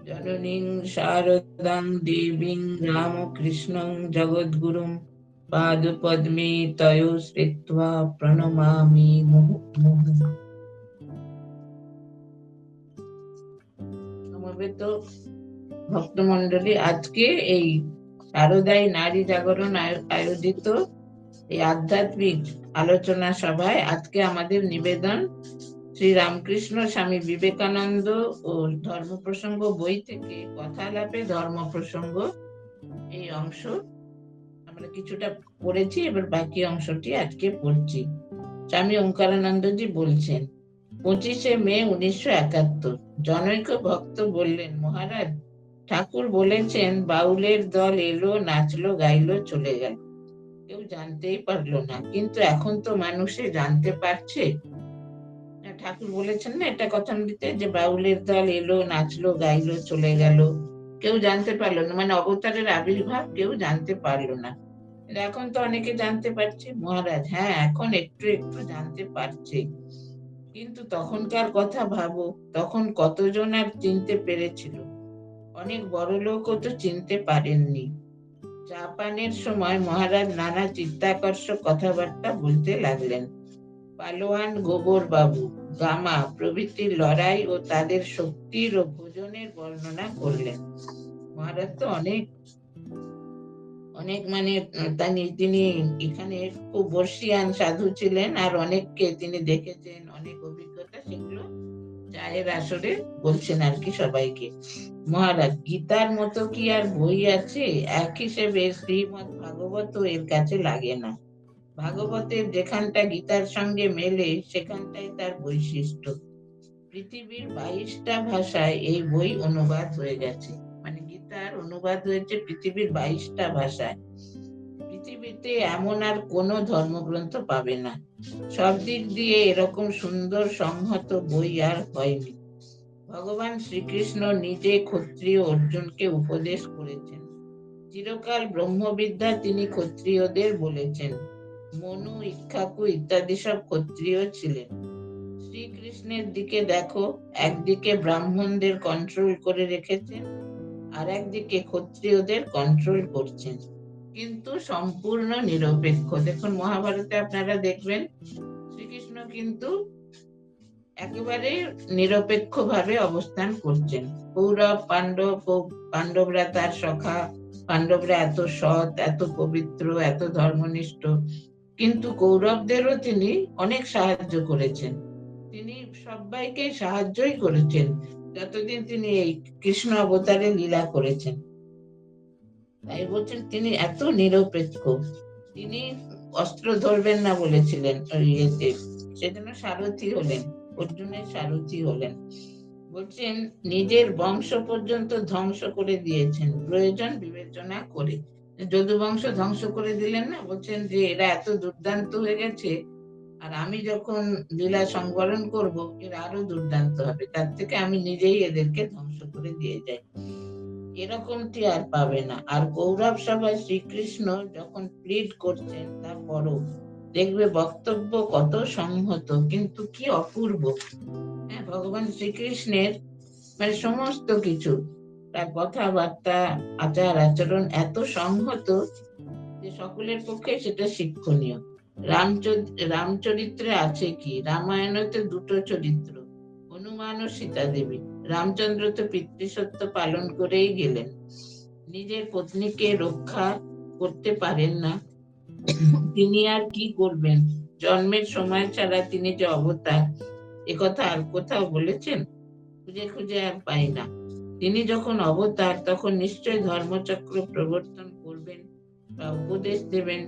জননীং শারদাং দেবীং রামকৃষ্ণং জগদ্গুরুং পাদপদ্মে তয়ো শ্রিত্বা প্রণমামি মুহুর্মুহুঃ। সমবেত ভক্তমণ্ডলী, আজকে এই শারদাই নারী জাগরণ আয়োজিত এই আধ্যাত্মিক আলোচনা সভায় আজকে আমাদের নিবেদন শ্রী রামকৃষ্ণ স্বামী বিবেকানন্দ ও ধর্ম প্রসঙ্গ বই থেকে কথালাপে ধর্ম প্রসঙ্গ, এই অংশ আমরা কিছুটা পড়েছি, এবার বাকি অংশটি আজকে পড়ছি। স্বামী ওঙ্কারানন্দজি বলছেন, 25শে মে 1971 জনৈক ভক্ত বললেন, মহারাজ, ঠাকুর বলেছেন বাউলের দল এলো, নাচলো, গাইলো, চলে গেল, কেউ জানতেই পারলো না, কিন্তু এখন তো মানুষে জানতে পারছে। ঠাকুর বলেছেন না এটা কথামৃতে, যে বাউলের দল এলো, নাচলো, গাইলো, চলে গেল, কেউ জানতে পারলো না, মানে অবতারের আবির্ভাব কেউ জানতে পারলো না। এখন তো অনেকে জানতে পারছে। মহারাজ, হ্যাঁ, এখন একটু একটু জানতে পারছে, কিন্তু তখনকার কথা ভাবো, তখন কতজন আর চিনতে পেরেছিল? অনেক বড় লোকও তো চিনতে পারেননি। চা পানের সময় মহারাজ নানা চিত্তাকর্ষক কথাবার্তা বলতে লাগলেন। পালোয়ান গোবর বাবু, গামা প্রভৃতির লড়াই ও তাদের শক্তির ও ভোজনের বর্ণনা করলেন। মহারাজ তো অনেক অনেক মানে তিনি এখানে খুব বর্ষিয়ান সাধু ছিলেন, আর অনেককে তিনি দেখেছেন, অনেক অভিজ্ঞতা, সেগুলো চায়ের আসরে বলছেন আর কি সবাইকে। মহারাজ, গীতার মতো কি আর বই আছে? এক হিসেবে শ্রীমৎ ভাগবত এর কাছে লাগে না। ভাগবতের যেখানটা গীতার সঙ্গে মেলে সেখানটাই তার বৈশিষ্ট্য। পৃথিবীর 22টা ভাষায় এই বই অনুবাদ হয়ে গেছে, মানে গীতার অনুবাদ হয়েছে পৃথিবীর 22টা ভাষায়। পৃথিবীতে এমন আর কোনো ধর্মগ্রন্থ পাবে না। সব দিক দিয়ে এরকম সুন্দর সংহত বই আর হয়নি। ভগবান শ্রীকৃষ্ণ নিজে ক্ষত্রিয় অর্জুনকে উপদেশ করেছেন। চিরকাল ব্রহ্মবিদ্যা তিনি ক্ষত্রিয়দের বলেছেন। মনু, ইক্ষ্বাকু ইত্যাদি সব ক্ষত্রিয় ছিলেন। শ্রীকৃষ্ণের দিকে দেখো, একদিকে ব্রাহ্মণদের কন্ট্রোল করে রেখেছেন, আর একদিকে ক্ষত্রিয়দের কন্ট্রোল করছেন, কিন্তু সম্পূর্ণ নিরপেক্ষ। দেখুন মহাভারতে আপনারা দেখবেন শ্রীকৃষ্ণ কিন্তু একেবারে নিরপেক্ষ ভাবে অবস্থান করছেন। কৌরব পাণ্ডব, পাণ্ডবরা তার সখা, পাণ্ডবরা এত সৎ, এত পবিত্র, এত ধর্মনিষ্ঠ, কিন্তু কৌরবদেরও তিনি অনেক সাহায্য করেছেন। তিনি সবাইকে সাহায্যই করেছেন যতদিন তিনি এই কৃষ্ণ অবতারে লীলা করেছেন। তাই বলছেন তিনি এত নিরপেক্ষ। তিনি অস্ত্র ধরবেন না বলেছিলেন ইয়েতে, সেজন্য সারথি হলেন, অর্জুনের সারথি হলেন। বলছেন নিজের বংশ পর্যন্ত ধ্বংস করে দিয়েছেন প্রয়োজন বিবেচনা করে। যদু বংশ ধ্বংস করে দিলেন না, বলছেন যে এরা এত দুর্দান্ত হয়ে গেছে, আর আমি যখন লীলা সংবরণ করব এরা আরো দুর্দান্ত হবে, তার থেকে আমি নিজেই এদেরকে ধ্বংস করে দিয়ে যাই। এরকমটি আর পাবে না। আর কৌরব সভায় শ্রীকৃষ্ণ যখন প্লিড করছেন, তারপরও দেখবে বক্তব্য কত সংহত, কিন্তু কি অপূর্ব। হ্যাঁ, ভগবান শ্রীকৃষ্ণের মানে সমস্ত কিছু, তার কথাবার্তা, আচার আচরণ এত সংহত যে সকলের পক্ষে সেটা শিক্ষণীয়। রামচরিত্রে আছে কি? রামায়ণতে দুটো চরিত্র, হনুমান ও সীতা দেবী। রামচন্দ্র তো পিতৃসত্য পালন করেই গেলেন, নিজের পত্নীকে রক্ষা করতে পারেন না, তিনি আর কি করবেন? জন্মের সময় ছাড়া তিনি যে অবতার, একথা আর কোথাও বলেছেন? খুঁজে খুঁজে আর পাই না। তিনি যখন অবতার তখন নিশ্চয় ধর্মচক্র প্রবর্তন করবেন বা উপদেশ দেবেন।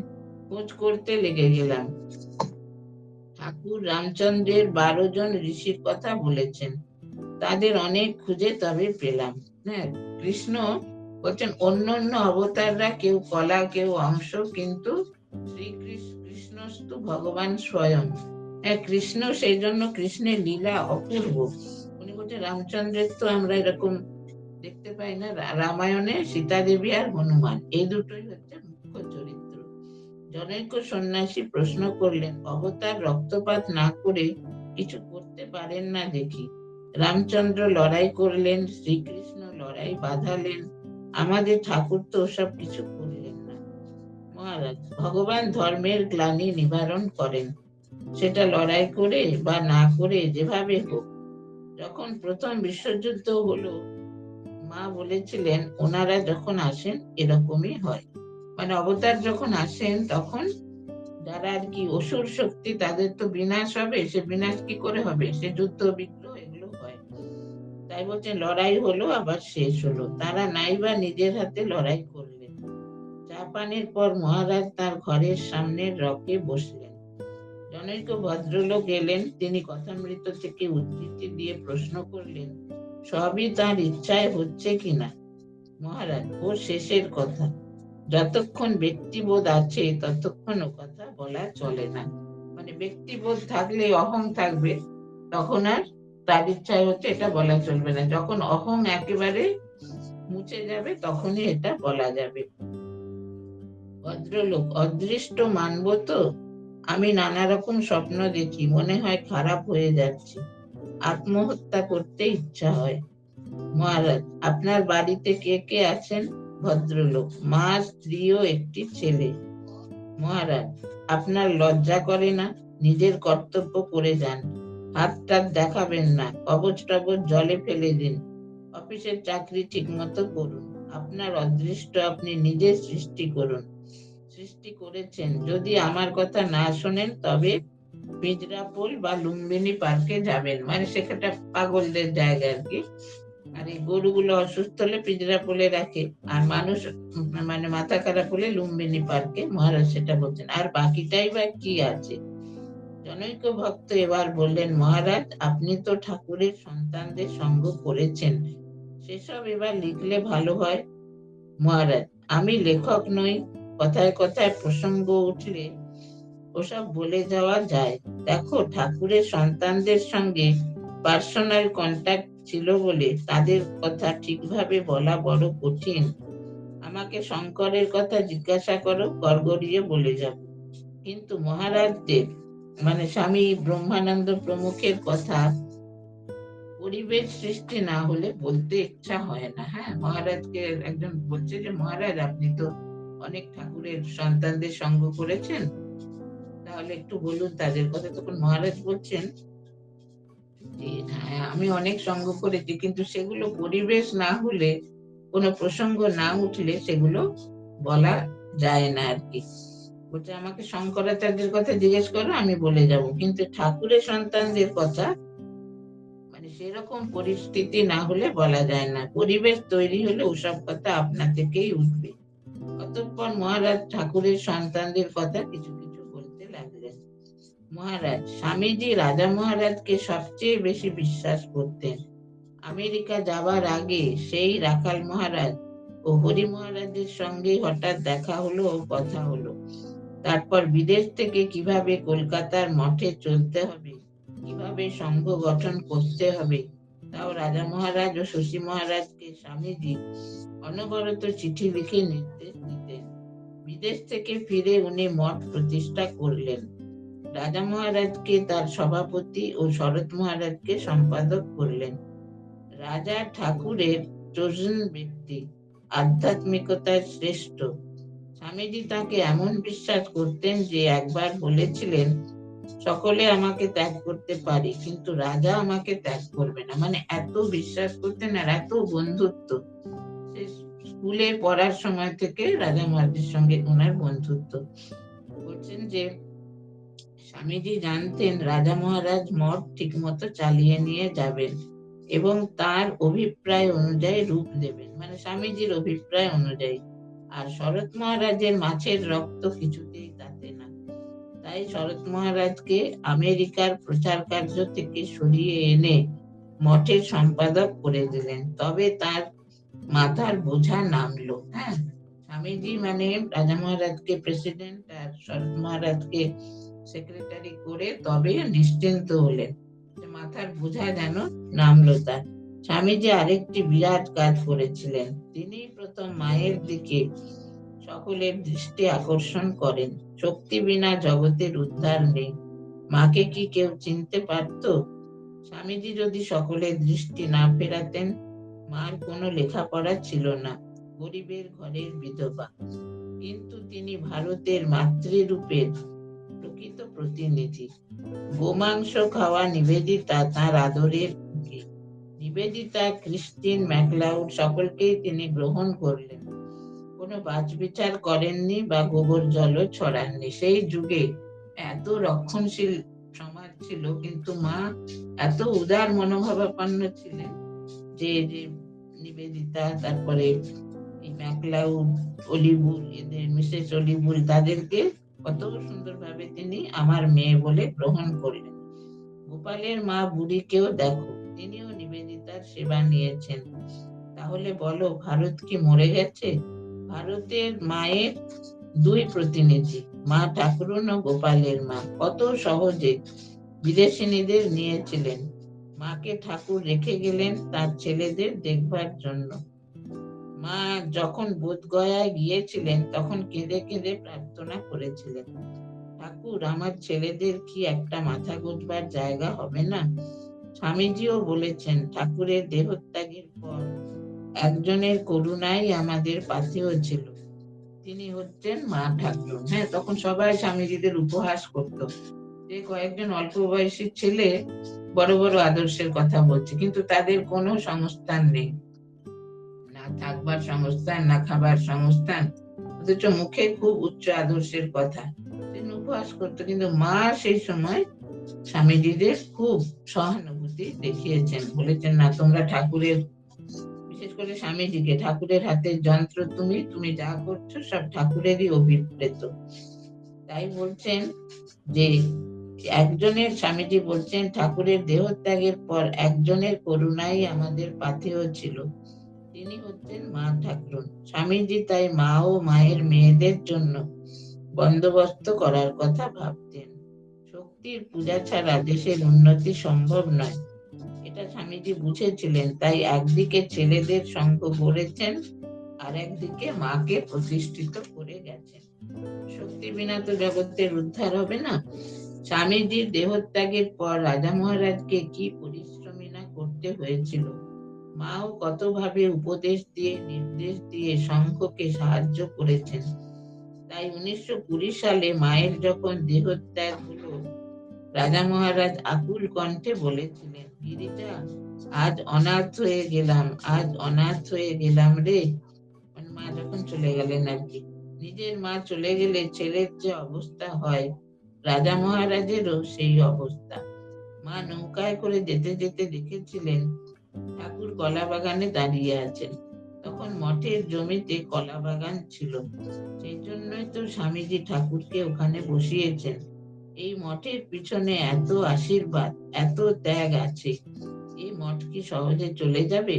খোঁজ করতে লেগে গেলাম। ঠাকুর রামচন্দ্রের 12 জন ঋষির কথা বলেছেন, তাদের অনেক খুঁজে তবে পেলাম। হ্যাঁ, কৃষ্ণ বলছেন অন্য অন্য অবতাররা কেউ কলা, কেউ অংশ, কিন্তু শ্রীকৃষ্ণস্তু ভগবান স্বয়ং। হ্যাঁ, কৃষ্ণ, সেই জন্য কৃষ্ণের লীলা অপূর্ব। উনি বলছেন রামচন্দ্রের তো আমরা এরকম দেখতে পাই না। রামায়ণে সীতা দেবী আর হনুমান, এই দুটোই হচ্ছে মুখ্য চরিত্র। জনৈক সন্ন্যাসী প্রশ্ন করলেন, অবতার রক্তপাত না করে কিছু করতে পারেন না দেখি। রামচন্দ্র লড়াই করলেন, শ্রীকৃষ্ণ লড়াই লড়াই বাঁধালেন, আমাদের ঠাকুর তো ওসব কিছু করলেন না। মহারাজ, ভগবান ধর্মের গ্লানি নিবারণ করেন, সেটা লড়াই করে বা না করে যেভাবে হোক। যখন প্রথম বিশ্বযুদ্ধ হলো, মা বলেছিলেন ওনারা যখন আসেন এরকমই হয়। মানে অবতার যখন আসেন তখন যারা আর কি অসুর শক্তি, তাদের তো বিনাশ হবে। সে বিনাশ কি করে হবে? সে যুদ্ধ বিগ্রহ এগুলো হয়। তাই বলছেন লড়াই হলো আবার শেষ হলো, তারা নাইবা নিজের হাতে লড়াই করলেন। চা পানের পর মহারাজ তার ঘরের সামনের রকে বসলেন। জনৈক ভদ্রলোক এলেন, তিনি কথামৃত থেকে উদ্ধৃতি দিয়ে প্রশ্ন করলেন, সবই তার ইচ্ছায় হচ্ছে কিনা? মহারাজ, ও শেষের কথা, যতক্ষণ ব্যক্তিবোধ আছে ততক্ষণ ও কথা বলা চলে না। মানে ব্যক্তিবোধ থাকলে অহং থাকবে, তখন আর তার ইচ্ছায় হচ্ছে এটা বলা চলবে না। যখন অহং একেবারে মুছে যাবে তখনই এটা বলা যাবে। ভদ্রলোক, অদৃষ্ট মানবো তো? আমি নানা রকম স্বপ্ন দেখি, মনে হয় খারাপ হয়ে যাচ্ছে, আত্মহত্যা করতে ইচ্ছা হয়। মহারাজ, আপনার বাড়িতে কে কে আছেন? ভদ্রলোক, মা, স্ত্রী ও একটি ছেলে। মহারাজ, আপনার লজ্জা করে না? নিজের কর্তব্য করে যান, হাত টাত দেখাবেন না, কবচ টবচ জলে ফেলে দিন, অফিসের চাকরি ঠিক মতো করুন। আপনার অদৃষ্ট আপনি নিজে সৃষ্টি করুন, সৃষ্টি করেছেন। যদি আমার কথা না শোনেন তবে পিজরাপোল বা লুম্বিনী পার্কে যাবেন, মানে সেখানটা পাগলদের জায়গা আর কি। আর এই গরুগুলো অসুস্থ হলে পিজরাপোলে রাখে, আর মানুষ মানে মাথা খারাপ হলে লুম্বিনী পার্কে। মহারাজ সেটা বলছেন, আর বাকিটাই বা কি আছে? জনৈক ভক্ত এবার বললেন, মহারাজ, আপনি তো ঠাকুরের সন্তানদের সঙ্গ করেছেন, সেসব এবার লিখলে ভালো হয়। মহারাজ, আমি লেখক নই, কথায় কথায় প্রসঙ্গ উঠলে ওসব বলে যাওয়া যায়। দেখো, ঠাকুরের সন্তানদের সঙ্গে পার্সোনাল কন্ট্যাক্ট ছিল বলে তাদের কথা ঠিকভাবে বলা বড় কঠিন। আমাকে শঙ্করের কথা জিজ্ঞাসা করো, গড়গড়িয়ে বলে যাব। কিন্তু মহারাজদের মানে স্বামী ব্রহ্মানন্দ প্রমুখের কথা পরিবেশ সৃষ্টি না হলে বলতে ইচ্ছা হয় না। হ্যাঁ, মহারাজকে একজন বলছে যে মহারাজ, আপনি তো অনেক ঠাকুরের সন্তানদের সঙ্গ করেছেন, তাহলে একটু বলুন তাদের কথা। তখন মহারাজ বলছেন, হ্যাঁ, আমি অনেক সঙ্গ করেছি, কিন্তু সেগুলো পরিবেশ না হলে, কোনো প্রসঙ্গ না উঠলে সেগুলো বলা যায় না আর কি। বলছে আমাকে শঙ্করাচার্যের কথা জিজ্ঞেস করো, আমি বলে যাব, কিন্তু ঠাকুরের সন্তানদের কথা মানে সেরকম পরিস্থিতি না হলে বলা যায় না। পরিবেশ তৈরি হলে ওসব কথা আপনা থেকেই উঠবে। অতঃপর মহারাজ ঠাকুরের সন্তানদের কথা কিছু কিছু বলতে লাগলেন। মহারাজ, স্বামীজি রাজা মহারাজকে সবচেয়ে বেশি বিশ্বাস করতেন। আমেরিকা যাবার আগে সেই রাখাল মহারাজ ও হরি মহারাজের সঙ্গে হঠাৎ দেখা হলো ও কথা হলো। তারপর বিদেশ থেকে কিভাবে কলকাতার মঠে চলতে হবে, কিভাবে সংঘ গঠন করতে হবে, তাও রাজা মহারাজ ও শশী মহারাজকে স্বামীজি অনবরত চিঠি লিখে নির্দেশ দিতেন। বিদেশ থেকে ফিরে উনি মঠ প্রতিষ্ঠা করলেন। রাজা মহারাজকে তার সভাপতি ও শরৎ মহারাজকে সম্পাদক করলেন। রাজা ঠাকুরের চোজন ব্যক্তি, আধ্যাত্মিকতার শ্রেষ্ঠ। স্বামীজি তাকে এমন বিশ্বাস করতেন যে একবার বলেছিলেন, সকলে আমাকে ত্যাগ করতে পারে কিন্তু রাজা আমাকে ত্যাগ করবে না। মানে এত বিশ্বাস করতেন আর এত বন্ধুত্ব। সে স্কুলে পড়ার সময় থেকে রাজা মহারাজের সঙ্গে ওনার বন্ধুত্ব। বলছেন যে স্বামীজি জানতেন রাজা মহারাজ মঠ ঠিক মতো চালিয়ে নিয়ে যাবেন এবং তার অভিপ্রায় অনুযায়ী রূপ দেবেন, মানে স্বামীজির অভিপ্রায় অনুযায়ী। আর শরৎ মহারাজের মাছের রক্ত কিছুতেই তাতে না। তাই শরৎ মহারাজকে আমেরিকার প্রচার কার্য থেকে সরিয়ে এনে মঠের সম্পাদক করে দিলেন। তবে তার মাথার বোঝা নামলো। হ্যাঁ, স্বামীজি মানে রাজা মহারাজকে প্রেসিডেন্ট আর শরৎ মহারাজকে সেক্রেটারি করে তবে নিশ্চিন্ত হলেন, মাথার বোঝা যেন নামলো তার। স্বামীজি আরেকটি বিরাট কাজ করেছিলেন, তিনি প্রথম মায়ের দিকে সকলের দৃষ্টি আকর্ষণ করেন। শক্তি বিনা জগতের উদ্ধার নেই। মাকে কি কেউ চিনতে পারত? স্বামীজি যদি সকলের দৃষ্টি না ফেরাতেন, মার কোনো লেখাপড়া ছিল না, গরিবের ঘরের বিধবা, কিন্তু তিনি ভারতের মাতৃরূপের প্রকৃত প্রতিনিধি। গোমাংস খাওয়া নিবেদিতা তার আদরের কুকি। নিবেদিতা, ক্রিস্টিন, ম্যাকলাউড সকলকেই তিনি গ্রহণ করলেন, কোনো বাছবিচার করেননি বা গোবর জলও ছড়াননি। সেই যুগে এত রক্ষণশীল সমাজ ছিল, কিন্তু মা এত উদার মনোভাবাপন্ন ছিলেন যে নিবেদিতা, তারপরে এই ম্যাকলাউড, অলিভুল, এদের মিসেস অলিভুল, তাদেরকে কত সুন্দরভাবে তিনি আমার মেয়ে বলে গ্রহণ করলেন। গোপালের মা বুড়িকেও দেখো, তিনিও নিবেদিতার সেবা নিয়েছেন। তাহলে বলো, ভারত কি মরে গেছে? ভারতের মায়ের দুই প্রতিনিধি, মা ঠাকুরন ও গোপালের মা, কত সহজে বিদেশিনীদের নিয়েছিলেন। মাকে ঠাকুর রেখে গেলেন তার ছেলেদের দেখবার জন্য। মা যখন বোধগয়ায় গিয়েছিলেন তখন কেঁদে কেঁদে প্রার্থনা করেছিলেন, ঠাকুর, আমার ছেলেদের কি একটা মাথা গোঁজবার জায়গা হবে না? স্বামীজিও বলেছেন, ঠাকুরের দেহত্যাগের পর একজনের করুণাই আমাদের পাথেয় ছিল, তিনি হচ্ছেন মা ঠাকুর। হ্যাঁ, তখন সবাই স্বামীজিদের উপহাস করত যে কয়েকজন অল্প বয়সী ছেলে বড় বড় আদর্শের কথা বলছে, কিন্তু তাদের কোনো সংস্থান নেই, না থাকবার সংস্থান, না খাবার সংস্থান, অথচ মুখে খুব উচ্চ আদর্শের কথা তিনি উপহাস করতো। কিন্তু মা সেই সময় স্বামীজিদের খুব সহানুভূতি দেখিয়েছেন, বলেছেন, না, তোমরা ঠাকুরের, বিশেষ করে স্বামীজিকে, ঠাকুরের হাতের যন্ত্র, তুমি তুমি যা করছো সব ঠাকুরেরই অভিপ্রেত। তাই বলছেন যে একজনের, স্বামীজি বলছেন, ঠাকুরের দেহত্যাগের পর একজনের করুণাই আমাদের পাথেয় ছিল, তিনি হচ্ছেন মা ঠাকুরন। স্বামীজি তাই মা ও মায়ের মেয়েদের জন্য বন্দোবস্ত করার কথা ভাবতেন। শক্তির পূজা ছাড়া দেশের উন্নতি সম্ভব নয়, এটা স্বামীজি বুঝেছিলেন। তাই একদিকে ছেলেদের সঙ্গ গড়েছেন, আর একদিকে মাকে প্রতিষ্ঠিত করে গেছেন। শক্তি বিনা তো জগতের উদ্ধার হবে না। স্বামীজির দেহত্যাগের পর রাজা মহারাজকে কি পরিশ্রমী না করতে হয়েছিল। মাও কতভাবে উপদেশ দিয়ে, নির্দেশ দিয়ে সংঘকে সাহায্য করেছেন। তাই 1920 সালে মায়ের যখন দেহত্যাগ হলো, রাজা মহারাজ আকুল কণ্ঠে বলেছিলেন, গিরিজা, আজ অনাথ হয়ে গেলাম, আজ অনাথ হয়ে গেলাম রে। মা যখন চলে গেলেন আর কি, নিজের মা চলে গেলে ছেলের যে অবস্থা হয়, রাজা মহারাজেরও সেই অবস্থা। মা নৌকায় করে যেতে যেতে দেখেছিলেন ঠাকুর কলা বাগানে দাঁড়িয়ে আছেন। তখন মঠের জমিতে কলা বাগান ছিল, সেই জন্যই তো স্বামীজি ঠাকুরকে ওখানে বসিয়েছেন। এই মঠের পিছনে এত আশীর্বাদ, এত ত্যাগ আছে, এই মঠ কি সহজে চলে যাবে?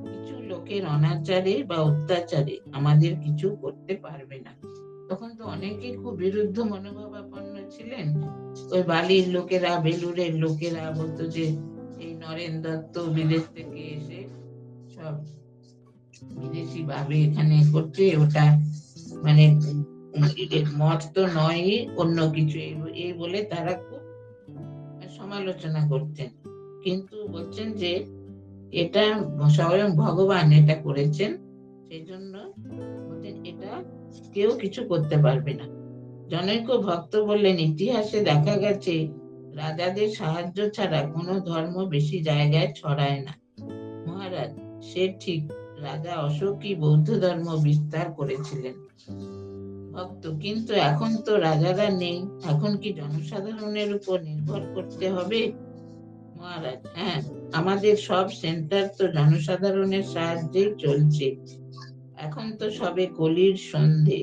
কিছু লোকের অনাচারে বা অত্যাচারে আমাদের কিছু করতে পারবে না। তখন তো অনেকেই খুব বিরুদ্ধ মনোভাবাপন্ন ছিলেন। ওই বালির লোকেরা, বেলুরের লোকেরা বলতো যে এই নরেন দত্ত বিদেশ থেকে এসে সব বিদেশি ভাবে এখানে করছে, ওটা মানে মঠ তো নয়, অন্য কিছু, এই বলে তারা খুব সমালোচনা করতেন। কিন্তু বলছেন যে এটা স্বয়ং ভগবান এটা করেছেন, সেই জন্য বলছেন এটা কেউ কিছু করতে পারবে না। জনৈক ভক্ত বললেন, ইতিহাসে দেখা গেছে রাজাদের সাহায্য ছাড়া কোনো ধর্ম বেশি জায়গায় ছড়ায় না। মহারাজ, সে ঠিক, রাজা অশোকই বৌদ্ধ ধর্ম বিস্তার করেছিলেন। ভক্ত, কিন্তু এখন তো রাজারা নেই, এখন কি জনসাধারণের উপর নির্ভর করতে হবে? মহারাজ, হ্যাঁ, আমাদের সব সেন্টার তো জনসাধারণের সাহায্যেই চলছে। এখন তো সবে কলির সন্ধে,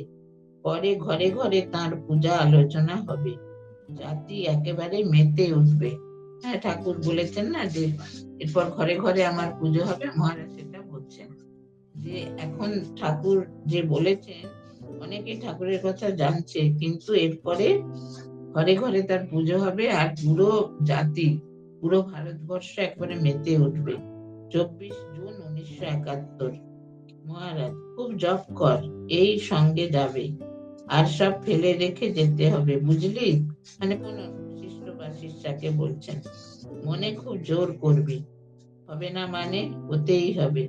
পরে ঘরে ঘরে তার পূজা আলোচনা হবে, জাতি একেবারে মেতে উঠবে। হ্যাঁ, ঠাকুর বলেছেন না যে এরপর ঘরে ঘরে আমার পুজো হবে, মহারাজ সেটা বলছেন যে এখন ঠাকুর যে বলেছেন, অনেকেই ঠাকুরের কথা জানছে, কিন্তু এরপরে ঘরে ঘরে তার পুজো হবে, আর পুরো জাতি, পুরো ভারতবর্ষ একবারে মেতে উঠবে। 24 জুন 1971। মহারাজ, খুব জপ কর, এই সঙ্গে যাবে, আর সব ফেলে রেখে যেতে হবে, বুঝলি? মানে কোন শিষ্য বা শিষ্যাকে বলছেন, মনে খুব জোর করবি, হবে না মানে হতেই হবে।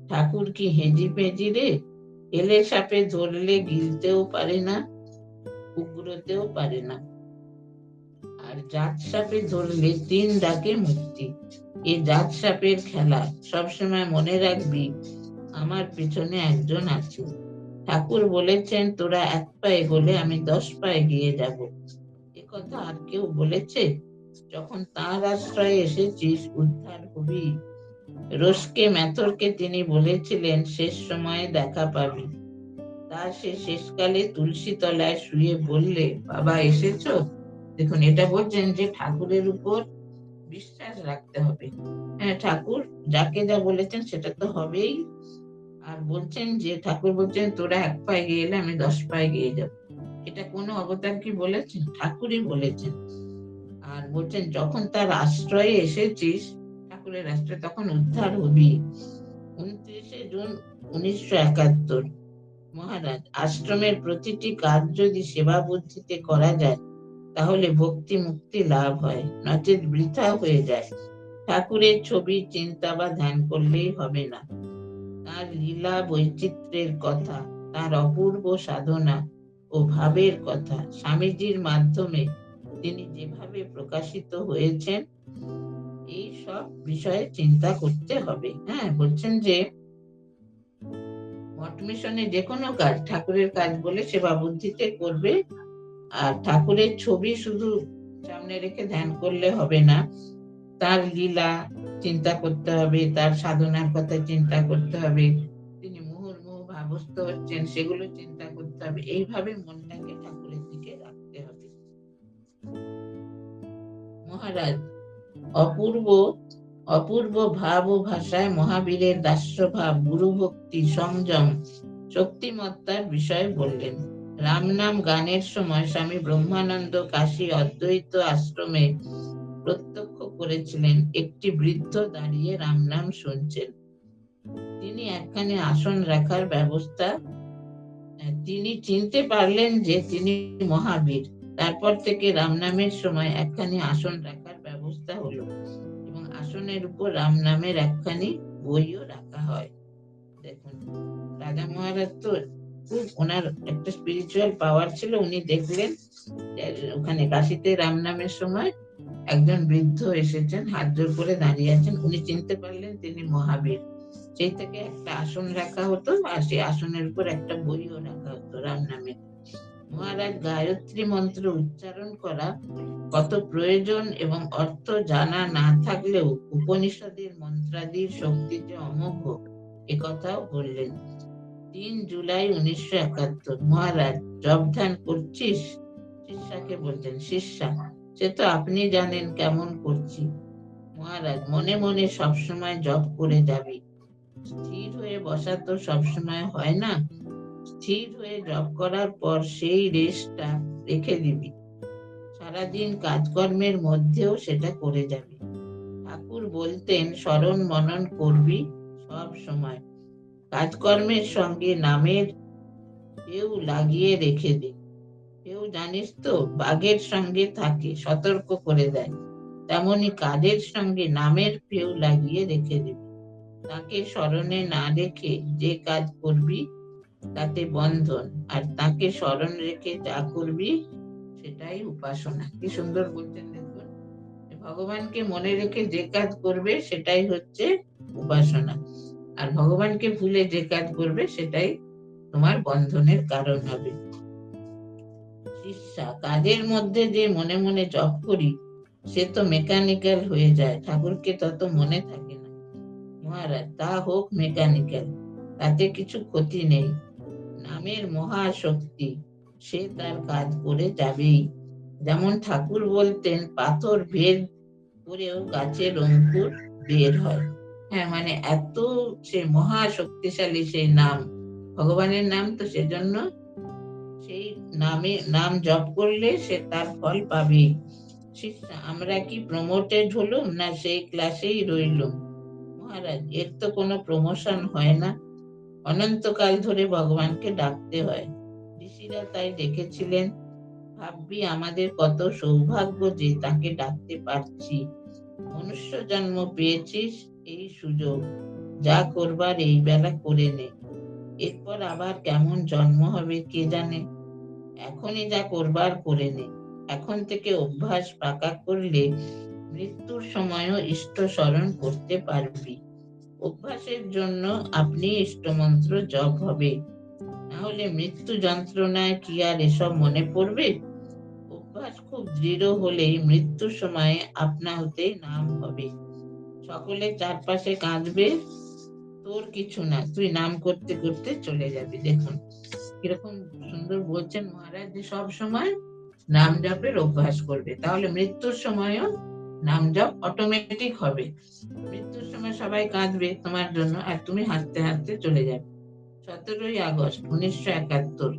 ঠাকুর কি হেজি পেজি রে, এলে সাপে ধরলে গিলতেও পারে না, উগ্রতেও পারে না, আর জাত সাপে ধরলে 3 ডাকে মুক্তি। এ জাত সাপের খেলা, সবসময় মনে রাখবি আমার পিছনে একজন আছে। ঠাকুর বলেছেন তোরা 1 পা এগোলে আমি 10 পা এগিয়ে যাব। এ কথা আর কেউ বলেছে? যখন তাঁর আশ্রয়ে এসেছিস উদ্ধার হবি। রোশকে ম্যাথরকে তিনি বলেছিলেন শেষ সময়ে দেখা পাবি। তা সে শেষকালে তুলসী তলায় শুয়ে বললে বাবা এসেছো। দেখুন, এটা বলছেন যে ঠাকুরের উপর বিশ্বাস রাখতে হবে। হ্যাঁ, ঠাকুর যাকে যা বলেছেন সেটা তো হবেই। আর বলছেন যে ঠাকুর বলছেন তোরা 1 পা এগিয়ে এলে আমি 10 পা এগিয়ে যাব। এটা কোনো অবতার কি বলেছেন? ঠাকুরই বলেছেন। আর বলছেন যখন তার আশ্রয়ে এসেছিস, ঠাকুরের আশ্রয়ে, তখন উদ্ধার হবি। 29শে জুন 1971। মহারাজ, আশ্রমের প্রতিটি কাজ যদি সেবা বুদ্ধিতে করা যায় তাহলে ভক্তি মুক্তি লাভ হয়, নচেত বৃথা হয়ে যায়। ঠাকুরের ছবি চিন্তা বা ধ্যান করলেই হবে না। তার লীলা বৈচিত্র্যের কথা, তার অপূর্ব সাধনা ও ভাবের কথা স্বামীজির মাধ্যমে তিনি যেভাবে প্রকাশিত হয়েছেন, এই সব বিষয়ে চিন্তা করতে হবে। হ্যাঁ, বলছেন যে মঠ মিশনে যে কোনো কাজ ঠাকুরের কাজ বলে সেবা বুদ্ধিতে করবে। আর ঠাকুরের ছবি শুধু সামনে রেখে ধ্যান করলে হবে না, তার লীলা চিন্তা করতে হবে, তার সাধনার কথা চিন্তা করতে হবে, তিনি মুহুর্মুহু ভাবস্থ হচ্ছেন সেগুলো চিন্তা করতে হবে। এইভাবে মনটাকে ঠাকুরের দিকে রাখতে হবে। মহারাজ, অপূর্ব অপূর্ব ভাব ও ভাষায় মহাবীরের দাস্য ভাব, গুরু ভক্তি, সংযম, শক্তিমত্তার বিষয় বললেন। রাম নাম গানের সময় স্বামী ব্রহ্মানন্দ কাশী অদ্বৈত আশ্রমে প্রত্যক্ষ করেছিলেন একটি বৃদ্ধ দাঁড়িয়ে রাম নাম শুনছেন। তিনি একখানি আসন রাখার ব্যবস্থা, তিনি চিনতে পারলেন যে তিনি মহাবীর। তারপর থেকে রাম নামের সময় একখানি আসন রাখার ব্যবস্থা হলো এবং আসনের উপর রাম নামের একখানি বইও রাখা হয়। দেখুন, রাজা মহারাজ তো খুব, ওনার একটা স্পিরিচুয়াল পাওয়ার ছিল। উনি দেখলেন ওখানে কাশিতে রাম নামের সময় একজন বৃদ্ধ এসেছেন, হাত জোর করে দাঁড়িয়ে আছেন। উনি চিনতে পারলেন তিনি মহাবীর। সেই থেকে একটা আসন রাখা হতো আর সেই আসনের উপর একটা বইও রাখা হতো রাম নামে। মহারাজ, গায়ত্রী মন্ত্র উচ্চারণ করা কত প্রয়োজন এবং অর্থ জানা না থাকলেও উপনিষদের মন্ত্রাদির শক্তি যে অমোঘ, একথাও বললেন। 3 জুলাই 1971। মহারাজ, জপ ধ্যান করছিস? শিষ্যাকে বলছেন। শিষ্যা, সে তো আপনি জানেন কেমন করছি। মহারাজ, মনে মনে সবসময় জপ করে যাবি। স্থির হয়ে বসা তো সবসময় হয় না। স্থির হয়ে জপ করার পর সেই রেস্টটা রেখে দিবি। সারাদিন কাজকর্মের মধ্যেও সেটা করে যাবি। ঠাকুর বলতেন স্মরণ মনন করবি সব সময়। কাজকর্মের সঙ্গে নামের পেউ লাগিয়ে রেখে দে। পেউ জানিস তো, বাঘের সঙ্গে থাকে, সতর্ক করে দেয়। তেমনি কাজের সঙ্গে নামের পেউ লাগিয়ে রেখে দিবি। তাকে স্মরণে না রেখে যে কাজ করবি তাতে বন্ধন, আর তাকে স্মরণ রেখে যা করবি সেটাই উপাসনা। কি সুন্দর বলছেন দেখুন, ভগবানকে মনে রেখে যে কাজ করবে সেটাই হচ্ছে উপাসনা, আর ভগবানকে ভুলে যে কাজ করবে সেটাই তোমার বন্ধনের কারণ হবে। শিষ্যা, কাজের মধ্যে যে মনে মনে জপ করি সে তো মেকানিক্যাল হয়ে যায়, ঠাকুরকে তত মনে থাকে না। মহারাজ, তা হোক মেকানিক্যাল, তাতে কিছু ক্ষতি নেই। নামের মহাশক্তি, সে তার কাজ করে যাবেই। যেমন ঠাকুর বলতেন পাথর ভেদ করেও গাছের অঙ্কুর বের হয়। হ্যাঁ, মানে এত সে মহা শক্তিশালী সেই নাম, ভগবানের নাম, তো সেজন্য সেই নাম জপ করলে সে তার ফল পাবে। শিষ্যা, আমরা কি প্রমোটেড হলুম না সেই ক্লাসেই রইলুম? মহারাজ, এর তো কোনো প্রমোশন হয় না, অনন্তকাল ধরে ভগবানকে ডাকতে হয়। ঋষিরা তাই ডেকেছিলেন। ভাববি আমাদের কত সৌভাগ্য যে তাকে ডাকতে পারছি। মনুষ্য জন্ম পেয়েছিস, এই সুযোগ। যা করবার এই বেলা করে নে, এরপর আবার কেমন জন্ম হবে কে জানে। এখনই যা করবার করে নে। এখন থেকে অভ্যাস পাকা করলে মৃত্যুর সময়ও ইষ্ট স্মরণ করতে পারবি। অভ্যাসের জন্য আপনি ইষ্টমন্ত্র জপ হবে, না হলে মৃত্যু যন্ত্রণায় কি আর এসব মনে পড়বে? অভ্যাস খুব দৃঢ় হলেই মৃত্যুর সময়ে আপনা হতেই নাম হবে। সকলে চারপাশে কাঁদবে, তোর কিছু না, তুই নাম করতে করতে চলে যাবি। দেখুন কিরকম সুন্দর বলছেন মহারাজ, যে সব সময় নাম জপের অভ্যাস করবে, তাহলে মৃত্যুর সময়ও নাম জপ অটোমেটিক হবে। মৃত্যুর সময় সবাই কাঁদবে তোমার জন্য, আর তুমি হাসতে হাসতে চলে যাবে। 17ই আগস্ট 1971।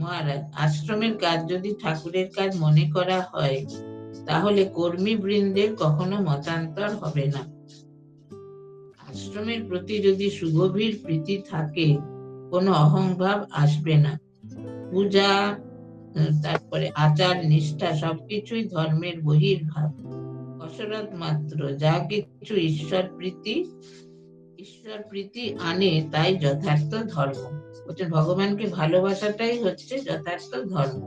মহারাজ, আশ্রমের কাজ যদি ঠাকুরের কাজ মনে করা হয়, তাহলে কর্মী বৃন্দের কখনো মতান্তর হবে না। আশ্রমের প্রতি যদি সুগভীর প্রীতি থাকে, কোনো অহংভাব আসবে না। পূজা, তারপরে আচার নিষ্ঠা সবকিছুই ধর্মের বহির্ভাব, কসরত মাত্র। যা কিছু ঈশ্বর প্রীতি আনে তাই যথার্থ ধর্ম। বলছেন ভগবানকে ভালোবাসাটাই হচ্ছে যথার্থ ধর্ম।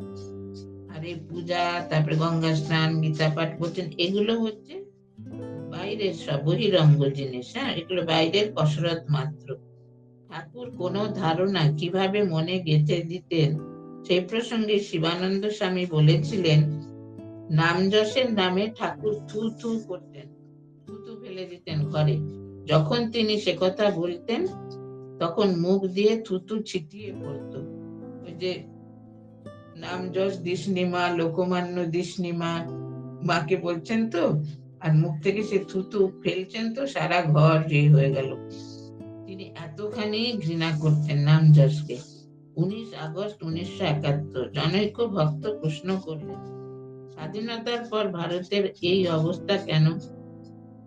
আর এই পূজা, তারপরে গঙ্গা স্নান, গীতা পাঠ, বলছেন এগুলো হচ্ছে বাইরের সব বহিরঙ্গ জিনিস। হ্যাঁ, এগুলো বাইরের কসরত মাত্র। ঠাকুর কোনো ধারণা কিভাবে মনে গেঁথে দিতেন, সেই প্রসঙ্গে শিবানন্দ স্বামী বলেছিলেন, নাম যশের নামে ঠাকুর থু থু করতেন, থুতু ফেলে দিতেন ঘরে। যখন তিনি সে কথা বলতেন, তখন মুখ দিয়ে থুতু ছিটিয়ে পড়ত। ওই যে নাম যশ দিসনিমা, লোকমান্য দিসনিমা, মাকে বলছেন তো, আর মুখ থেকে সে থুতু ফেলছেন তো, সারা ঘর যে হয়ে গেল। তিনি এতখানি ঘৃণা করতেন নাম যশকে। 19 আগস্ট 1971 জনৈক ভক্ত প্রশ্ন করলেন, স্বাধীনতার পর ভারতের এই অবস্থা কেন?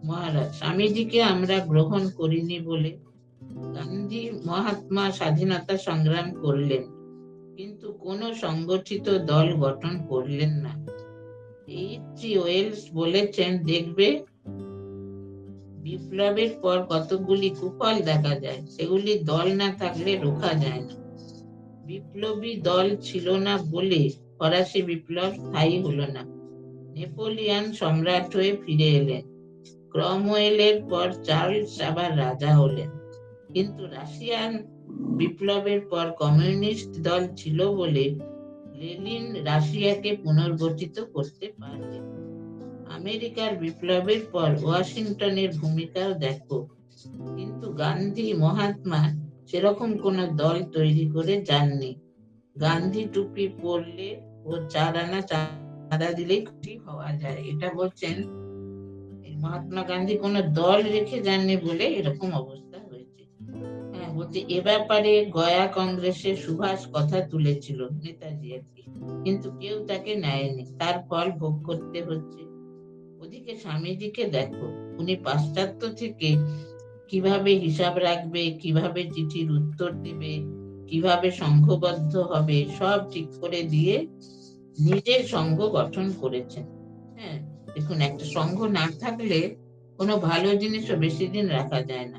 মহারাজ, স্বামীজিকে আমরা গ্রহণ করিনি বলে। গান্ধী মহাত্মা স্বাধীনতা সংগ্রাম করলেন, কিন্তু কোন সংগঠিত দল গঠন করলেন না। এইচ.জি. ওয়েলস বলেছেন, দেখবে বিপ্লবের পর কতগুলি কুফল দেখা যায়, সেগুলি দল না থাকলে রোখা যায় না। বিপ্লবী দল ছিল না বলে ফরাসি বিপ্লব স্থায়ী হলো না। নেপোলিয়ান সম্রাট হয়ে ফিরে এলেন, ক্রমওয়েলের পর চার্লস আবার রাজা হলেন। কিন্তু রাশিয়ান বিপ্লবের পর কমিউনিস্ট দল ছিল বলে লেনিন রাশিয়াকে পুনর্গঠিত করতে পারলেন। আমেরিকার বিপ্লবের পর ওয়াশিংটনের ভূমিকাও দেখো, কিন্তু গান্ধী মহাত্মা সেরকম কোন দল তৈরি করে যাননি। গান্ধী টুপি পরলে ও 4 আনা চাঁদা দিলেই খুশি হওয়া যায়, এটা বলছেন মহাত্মা গান্ধী। কোন দল রেখে যাননি বলে এরকম অবস্থা হয়েছে। হ্যাঁ, বলছে এ ব্যাপারে গয়া কংগ্রেসে সুভাষ কথা তুলেছিল নেতাজি আর কি, কিন্তু কেউ তাকে নেয়নি, তার ফল ভোগ করতে হচ্ছে। ওদিকে স্বামীজিকে দেখো, উনি পাশ্চাত্য থেকে কিভাবে হিসাব রাখবে, কিভাবে চিঠির উত্তর দিবে, কিভাবে সংঘবদ্ধ হবে, সব ঠিক করে দিয়ে নিজের সংঘ গঠন করেছেন। হ্যাঁ, দেখুন একটা সংঘ না থাকলে কোনো ভালো জিনিসও বেশি দিন রাখা যায় না।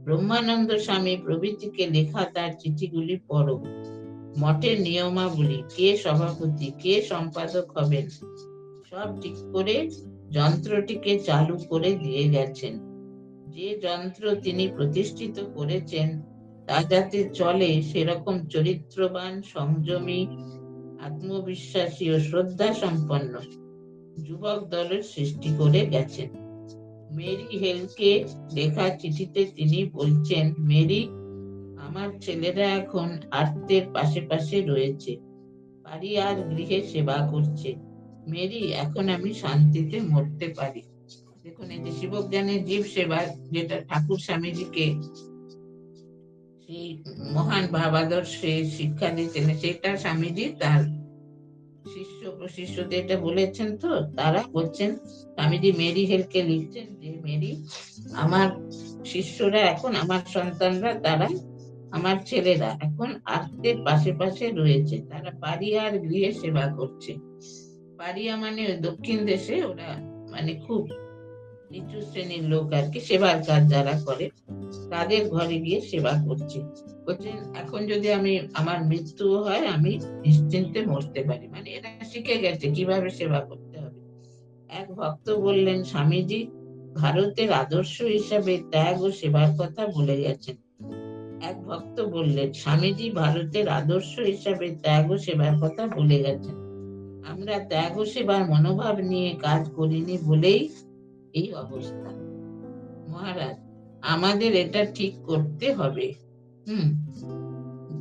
ব্রহ্মানন্দ স্বামী প্রভৃতিকে লেখা তার চিঠিগুলি পড়ো। মঠের নিয়মাবলী, কে সভাপতি, কে সম্পাদক হবেন, সব ঠিক করে যন্ত্রটিকে চালু করে দিয়ে গেছেন। যে যন্ত্র তিনি প্রতিষ্ঠিত করেছেন তা যাতে চলে, সেরকম চরিত্রবান, সংযমী, আত্মবিশ্বাসী ও শ্রদ্ধা সম্পন্ন যুবক দলের সৃষ্টি করে গেছেন। মেরি হেলকে লেখা চিঠিতে তিনি বলছেন, মেরি, আমার ছেলেরা এখন আর্তের পাশে পাশে রয়েছে, বাড়ি আর গৃহে সেবা করছে। মেরি, এখন আমি শান্তিতে মরতে পারি। দেখুন এই যে শিবজ্ঞানের জীব সেবা, যেটা ঠাকুর স্বামীজিকে সেই মহান ভাবাদর্শে শিক্ষা দিতেন, সেটা স্বামীজি তার শিষ্য প্রশিষ্যদের এটা বলেছেন। তো তারা বলছেন, স্বামীজি মেরি হেলকে লিখছেন যে, মেরি, আমার শিষ্যরা এখন, আমার সন্তানরা, তারা, আমার ছেলেরা এখন আত্মের পাশে পাশে রয়েছে, তারা পারিয়া আর গৃহে সেবা করছে। পারিয়া মানে দক্ষিণ দেশে ওরা মানে খুব নিচু শ্রেণীর লোক আর কি, সেবার কাজ যারা করে তাদের ঘরে গিয়ে সেবা করছে। বলছেন এখন যদি আমি আমার মৃত্যু হয় আমি নিশ্চিন্তে মরতে পারি, মানে এরা শিখে গেছে কিভাবে সেবা করতে হবে। এক ভক্ত বললেন, স্বামীজি ভারতের আদর্শ হিসাবে ত্যাগ ও সেবার কথা বলে গেছেন। এক ভক্ত বললেন, স্বামীজি ভারতের আদর্শ হিসাবে ত্যাগ ও সেবার কথা বলে গেছেন। আমরা ত্যাগ ও সেবার মনোভাব নিয়ে কাজ করিনি বলেই এই অবস্থা। মহারাজ, আমাদের এটা ঠিক করতে হবে।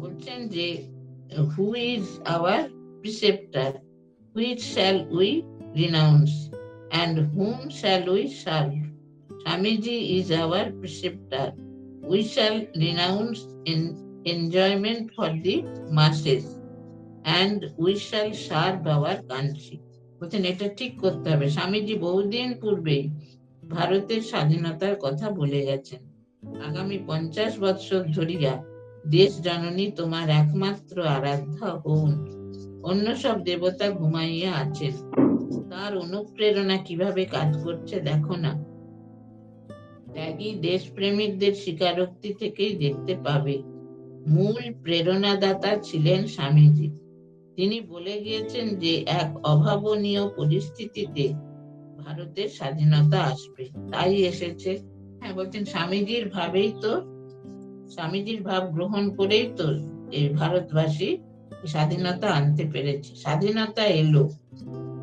বলছেন যে who is our preceptor, which shall we renounce and whom shall we serve? Swamiji is our preceptor. We shall renounce enjoyment for the masses and we shall serve our country. বলছেন এটা ঠিক করতে হবে। স্বামীজি বহুদিন পূর্বেই ভারতের স্বাধীনতার কথা বলে গেছেন। আগামী 50 বৎসর ধরিয়া দেশ জননী তোমার একমাত্র আরাধ্যা হউন। অন্য সব দেবতা ঘুমাইয়া আছেন, তার অনুপ্রেরণা কিভাবে কাজ করছে দেখো না। ত্যাগী দেশপ্রেমিকদের স্বীকারোক্তি থেকেই দেখতে পাবে মূল প্রেরণাদাতা ছিলেন স্বামীজি। তিনি বলে গিয়েছেন যে এক অভাবনীয় পরিস্থিতিতে ভারতের স্বাধীনতা আসবে, তাই এসেছে। হ্যাঁ, বলছেন স্বামীজির ভাবেই তো, স্বামীজির ভাব গ্রহণ করেই তো এই ভারতবাসী স্বাধীনতা আনতে পেরেছে, স্বাধীনতা এলো।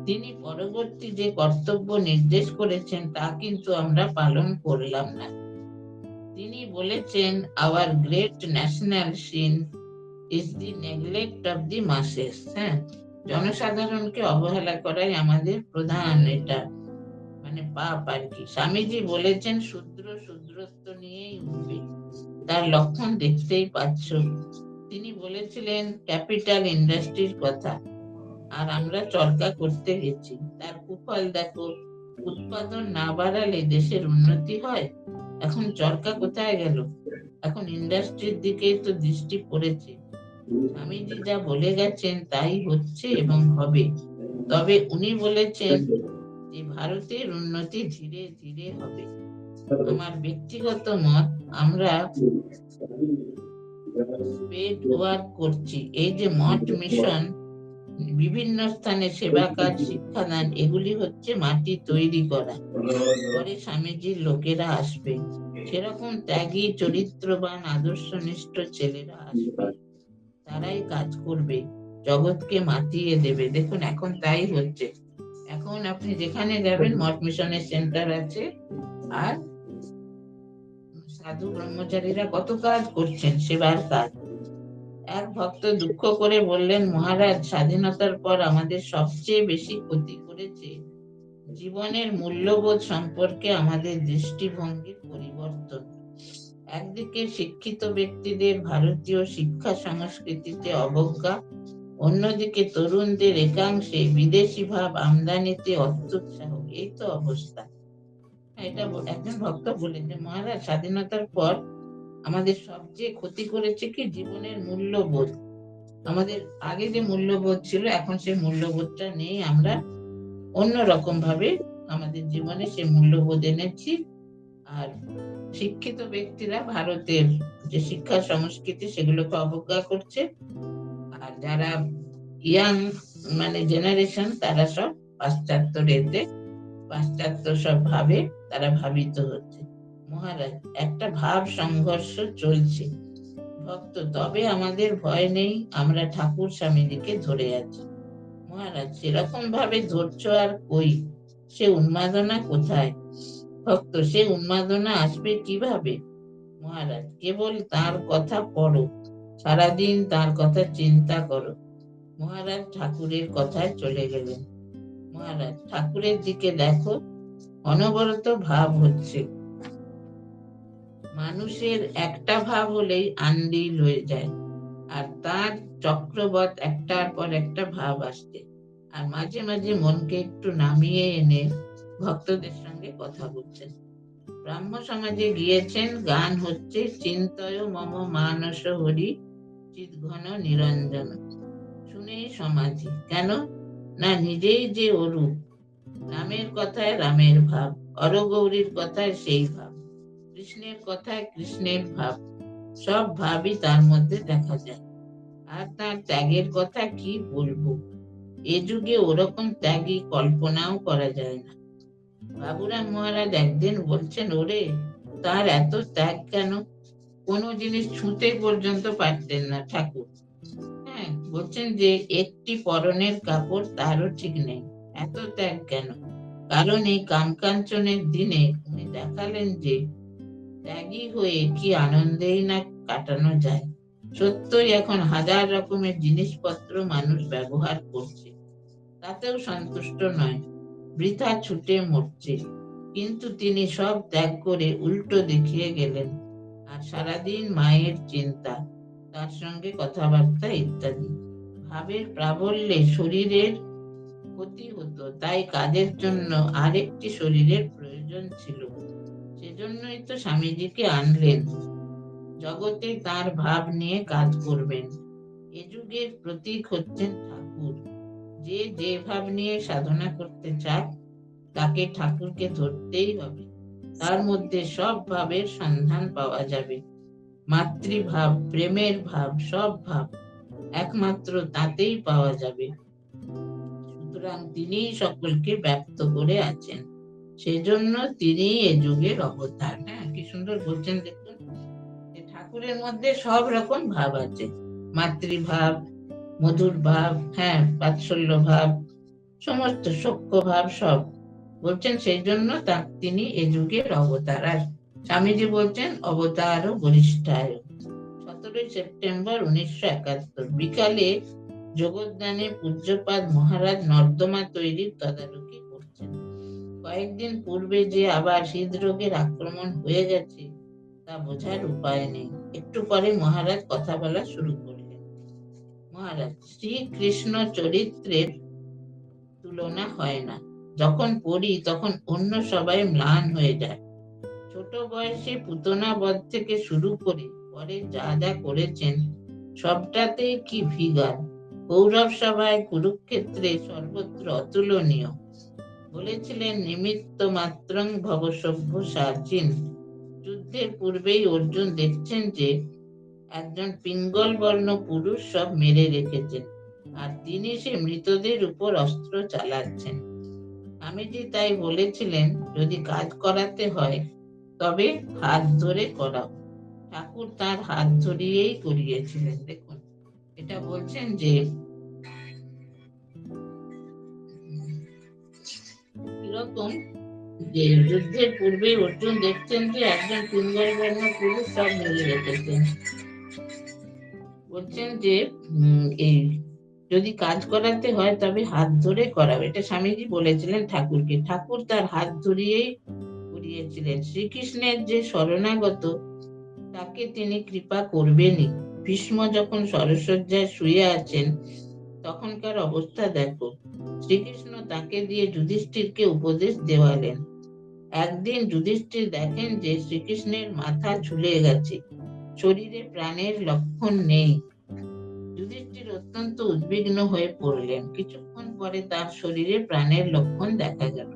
তিনি পরবর্তী যে কর্তব্য নির্দেশ করেছেন তা কিন্তু আমরা পালন করলাম না। তিনি বলেছেন, our great national sin is the neglect of the masses. হ্যাঁ, জনসাধারণকে অবহেলা করাই আমাদের প্রধান এটা মানে পাপ আর কি। স্বামীজি বলেছেন শূদ্র শূদ্রত্ব নিয়েই উঠবে, তার লক্ষণ দেখতেই পাচ্ছ। তিনি বলেছিলেন ক্যাপিটাল ইন্ডাস্ট্রির কথা, আর আমরা চরকা করতে গেছি। তার কুফল দেখো, উৎপাদন না বাড়ালে দেশের উন্নতি হয়। এখন চরকা কোথায় গেল? এখন ইন্ডাস্ট্রির দিকেই তো দৃষ্টি পড়েছে। স্বামীজি যা বলে গেছেন তাই হচ্ছে এবং হবে। তবে উনি বলেছেন যে ভারতের উন্নতি ধীরে ধীরে হবে। আমার ব্যক্তিগত মত, আমরা পেড ওয়ার্ক করছি। এই যে মঠ মিশন, বিভিন্ন স্থানে সেবা কাজ, শিক্ষাদান, এগুলি হচ্ছে মাটি তৈরি করা, পরে স্বামীজির লোকেরা আসবে। সেরকম ত্যাগী চরিত্রবান আদর্শনিষ্ঠ ছেলেরা আসবে, তারাই কাজ করবে, জগৎকে মাতিয়ে দেবে। দেখুন এখন তাই হচ্ছে। এখন আপনি যেখানে যাবেন মঠ মিশনের সেন্টার আছে, আর সাধু ব্রহ্মচারীরা কত কাজ করছেন, সেবার কাজ। এক ভক্ত দুঃখ করে বললেন, মহারাজ স্বাধীনতার পর আমাদের সবচেয়ে বেশি ক্ষতি করেছে জীবনের মূল্যবোধ সম্পর্কে আমাদের দৃষ্টিভঙ্গির পরিবর্তন। একদিকে শিক্ষিত ব্যক্তিদের ভারতীয় শিক্ষা সংস্কৃতিতে অবজ্ঞা, অন্যদিকে তরুণদের একাংশে বিদেশি ভাব আমদানিতে অত্যুৎসাহ। এই তো অবস্থা। এটা একজন ভক্ত বলেন যে মহারাজ স্বাধীনতার পর আমাদের সবচেয়ে ক্ষতি করেছে কি জীবনের মূল্যবোধ। আমাদের আগে যে মূল্যবোধ ছিল এখন সেই মূল্যবোধটা নেই, আমরা অন্যরকম ভাবে আমাদের জীবনে সেই মূল্যবোধ এনেছি। আর শিক্ষিত ব্যক্তিরা ভারতের যে শিক্ষা সংস্কৃতি সেগুলোকে অবজ্ঞা করছে, আর যারা ইয়াং মানে জেনারেশন তারা সব পাশ্চাত্য রেতে পাশ্চাত্য সব ভাবে তারা ভাবিত হচ্ছে। মহারাজ একটা ভাব সংঘর্ষ চলছে। ভক্ত, তবে আমাদের ভয় নেই, আমরা ঠাকুর স্বামীজিকে ধরে আছি। মহারাজ সেরকম ভাবে ধরছো আর কই, সে উন্মাদনা কোথায়? ভক্ত, সে উন্মাদনা আসবে কিভাবে? মহারাজ কেবল তার কথা পড়ো, সারাদিন তার কথা চিন্তা করো। মহারাজ ঠাকুরের কথায় চলে গেলেন। মহারাজ ঠাকুরের দিকে দেখো, অনবরত ভাব হচ্ছে। মানুষের একটা ভাব হলেই আন্দিল হয়ে যায়, আর তার চক্রবৎ একটার পর একটা ভাব আসছে। আর মাঝে মাঝে মনকে একটু নামিয়ে এনে ভক্তদের সঙ্গে কথা বলছেন। ব্রাহ্ম সমাজে গিয়েছেন, গান হচ্ছে চিন্তয় মম মানস হরি চিৎঘন নিরঞ্জন। শুনেই সমাধি। কেন না নিজেই যে অরূপ, নামের কথায় রামের ভাব, অরগৌরীর কথায় সেই ভাব, কৃষ্ণের কথায় কৃষ্ণের ভাব, সব ভাবই তার মধ্যে দেখা যায়। আর তার ত্যাগের কথা কি বলবো, এ যুগে ওরকম ত্যাগী কল্পনাও করা যায় না। বাবুরাম মহারাজ একদিন বলছেন, ওরে তার এত ত্যাগ কেন, কোনো জিনিস ছুঁতে পর্যন্ত পারতেন না ঠাকুর। হ্যাঁ, বলছেন যে একটি পরনের কাপড় তারও ঠিক নেই, এত ত্যাগ কেন? কারণ এই কামকাঞ্চনের দিনে উনি দেখালেন যে ত্যাগী হয়ে কি আনন্দেই না কাটানো যায়। সত্যই এখন হাজার রকমের জিনিসপত্র মানুষ ব্যবহার করছে, তাতেও সন্তুষ্ট নয়, বৃথা ছুটে মরছে। কিন্তু তিনি সব ত্যাগ করে উল্টো দেখিয়ে গেলেন। আর সারাদিন মায়ের চিন্তা, তার সঙ্গে কথাবার্তা ইত্যাদি। ভাবের প্রাবল্যে শরীরের ক্ষতি হতো, তাই কাজের জন্য আরেকটি শরীরের প্রয়োজন ছিল। সেজন্যই তো স্বামীজিকে আনলেন, জগতে তার ভাব নিয়ে কাজ করবেন। এ যুগের প্রতীক হচ্ছেন ঠাকুর। যে যে ভাব নিয়ে সাধনা করতে চায় তাকে ঠাকুরকে ধরতেই হবে। তার মধ্যে সব ভাবের সন্ধান পাওয়া যাবে। মাতৃভাব, প্রেমের ভাব, সব ভাব একমাত্র তাতেই পাওয়া যাবে। সুতরাং তিনিই সকলকে ব্যক্ত করে আছেন, সেজন্য তিনি এ যুগের অবতার। হ্যাঁ, কি সুন্দর বলছেন দেখুন, ঠাকুরের মধ্যে সব রকম ভাব আছে, মাতৃভাব, মধুর ভাব, হ্যাঁ, বাৎসল্য ভাব, সমস্ত সখ্য ভাব, সব বলছেন। সেই জন্য তিনি এ যুগের অবতার। আর স্বামীজি বলছেন অবতার ও বরিষ্ঠায়। 17 সেপ্টেম্বর 1971 বিকালে যোগদানে পূজ্যপাদ মহারাজ নর্দমা তৈরির তদারকি করছেন। কয়েকদিন পূর্বে যে আবার হৃদরোগের আক্রমণ হয়ে গেছে তা বোঝার উপায় নেই। একটু পরে মহারাজ কথা বলা শুরু করলেন। মহারাজ, শ্রীকৃষ্ণ চরিত্রের তুলনা হয় না। যখন পড়ি তখন অন্য সবাই ম্লান হয়ে যায়। ছোট বয়সে পুতনা বধ থেকে শুরু করে পরে যা যা করেছেন সবটাতেই কি ভিগার। কৌরব সভায়, কুরুক্ষেত্রে, সর্বত্র অতুলনীয়। বলেছিলেন নিমিত্ত মাত্রং ভব সভ্য সাচিন। যুদ্ধের পূর্বেই অর্জুন দেখছেন যে একজন পিঙ্গল বর্ণ পুরুষ সব মেরে রেখেছেন, আর তিনি সে মৃতদের উপর অস্ত্র চালাচ্ছেন। স্বামীজি তাই বলেছিলেন, যদি কাজ করাতে হয় তবে হাত ধরে করাও। ঠাকুর তার হাত ধরিয়েই করিয়েছিলেন। দেখুন, এটা বলছেন যে এরকম যে যুদ্ধের পূর্বে অর্জুন দেখছেন যে একজন পিঙ্গল বর্ণ পুরুষ সব মেরে রেখেছেন। বলছেন যে এই যদি কাজ করাতে হয় তবে হাত ধরে করাবে, এটা স্বামীজি বলেছিলেন ঠাকুরকে। ঠাকুর তার হাত ধরিয়েই করিয়েছিলেন। শ্রীকৃষ্ণের যে শরণাগত তাকে তিনি কৃপা করবেনই। ভীষ্ম যখন সরসজ্জায় শুয়ে আছেন তখনকার অবস্থা দেখো। শ্রীকৃষ্ণ তাকে দিয়ে যুধিষ্ঠিরকে উপদেশ দেওয়ালেন। একদিন যুধিষ্ঠির দেখেন যে শ্রীকৃষ্ণের মাথা ঝুলে গেছে, শরীরে প্রাণের লক্ষণ নেই। যুধিষ্ঠির অত্যন্ত উদ্বিগ্ন হয়ে পড়লেন। কিছুক্ষণ পরে তার শরীরে প্রাণের লক্ষণ দেখা গেল।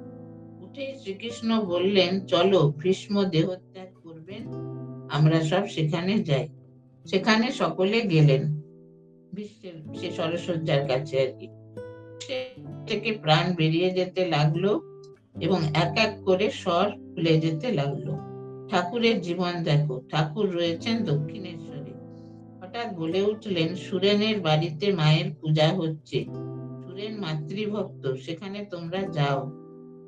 উঠে শ্রীকৃষ্ণ বললেন, চলো, ভীষ্ম দেহত্যাগ করবেন, আমরা সব সেখানে যাই। সেখানে সকলে গেলেন, বিশ্বের সে সরসজ্জার কাছে আর কি। থেকে প্রাণ বেরিয়ে যেতে লাগলো এবং এক এক করে স্বর খুলে যেতে লাগলো। ঠাকুরের জীবন দেখো। ঠাকুর রয়েছেন দক্ষিণেশ্বরে। হঠাৎ বলে উঠলেন, সুরেনের বাড়িতে মায়ের পূজা হচ্ছে, সুরেন মাতৃভক্ত, সেখানে তোমরা যাও।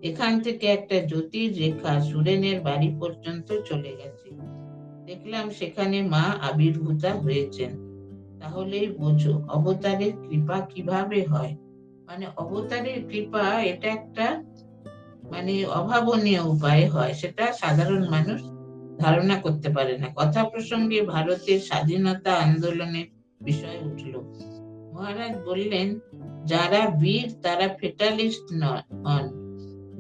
এখান থেকে একটা জ্যোতির রেখা সুরেনের বাড়ি পর্যন্ত চলে গেছে। দেখলাম সেখানে মা আবির্ভূতা হয়েছেন। তাহলেই বোঝো অবতারের কৃপা কিভাবে হয়। মানে অবতারের কৃপা এটা একটা মানে অভাবনীয় উপায়ে হয়, সেটা সাধারণ মানুষ ধারণা করতে পারে না। কথা প্রসঙ্গে ভারতের স্বাধীনতা আন্দোলনের বিষয় উঠল। মহারাজ বললেন, যারা বীর তারা ফেটালিস্ট নন।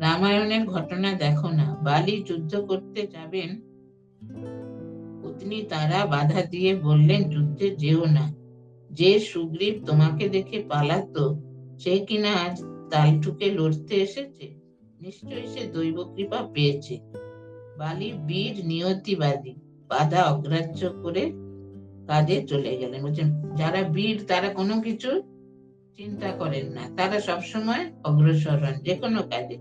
রামায়ণের ঘটনা দেখো না, বালি যুদ্ধ করতে যাবেন, পত্নী তারা বাধা দিয়ে বললেন, যুদ্ধে যেও না। যে সুগ্রীব তোমাকে দেখে পালাতো সে কিনা আজ তাল ঠুকে লড়তে এসেছে। নিশ্চয়ই সে দৈব কৃপা পেয়েছে। বালি বীর নিয়তিবাদী, বাধা অগ্রাহ্য করে কাজে চলে গেলেন। বলছেন যারা বীর তারা কোনো কিছু চিন্তা করেন না, তারা সবসময় অগ্রসর হন যে কোনো কাজে।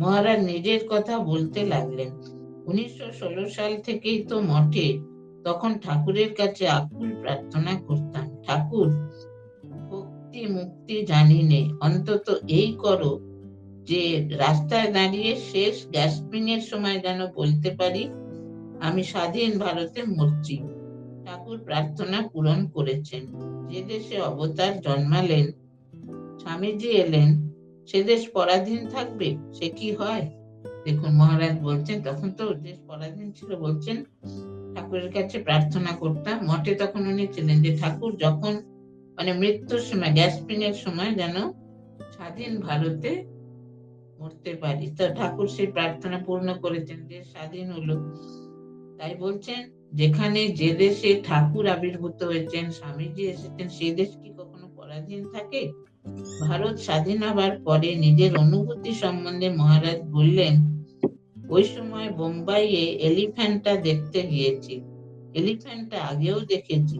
মহারাজ নিজের কথা বলতে লাগলেন, 1916 সাল থেকেই তো মঠে, তখন ঠাকুরের কাছে আকুল প্রার্থনা করতাম, ঠাকুর ভক্তি মুক্তি জানি নে, অন্তত এই করো যে রাস্তায় দাঁড়িয়ে শেষ গ্যাসপিং এর সময় যেন বলতে পারি আমি স্বাধীন ভারতে মরছি। ঠাকুর প্রার্থনা পূরণ করেছেন। যে দেশে অবতার জন্মালেন, স্বামীজি এলেন, সে দেশ পরাধীন থাকবে? সে কি হয়? দেখুন মহারাজ বলছেন, তখন তো দেশ পরাধীন ছিল। বলছেন ঠাকুরের কাছে প্রার্থনা করতাম, মঠে তখন উনি ছিলেন, যে ঠাকুর যখন মানে মৃত্যুর সময় গ্যাসপিং এর সময় যেন স্বাধীন ভারতে মরতে পারি। তো ঠাকুর সেই প্রার্থনা পূর্ণ করেছেন, যে স্বাধীন হলো। তাই বলছেন যেখানে যে দেশে ঠাকুর আবির্ভূত হয়েছেন, স্বামীজি এসেছেন, সেই দেশ কি কখনো পরাধীন থাকে? ভারত স্বাধীন হবার পরে নিজের অনুভূতি সম্বন্ধে মহারাজ বললেন, ওই সময় বোম্বাইয়ে এলিফ্যান্টটা দেখতে গিয়েছি। এলিফ্যান্টটা আগেও দেখেছি।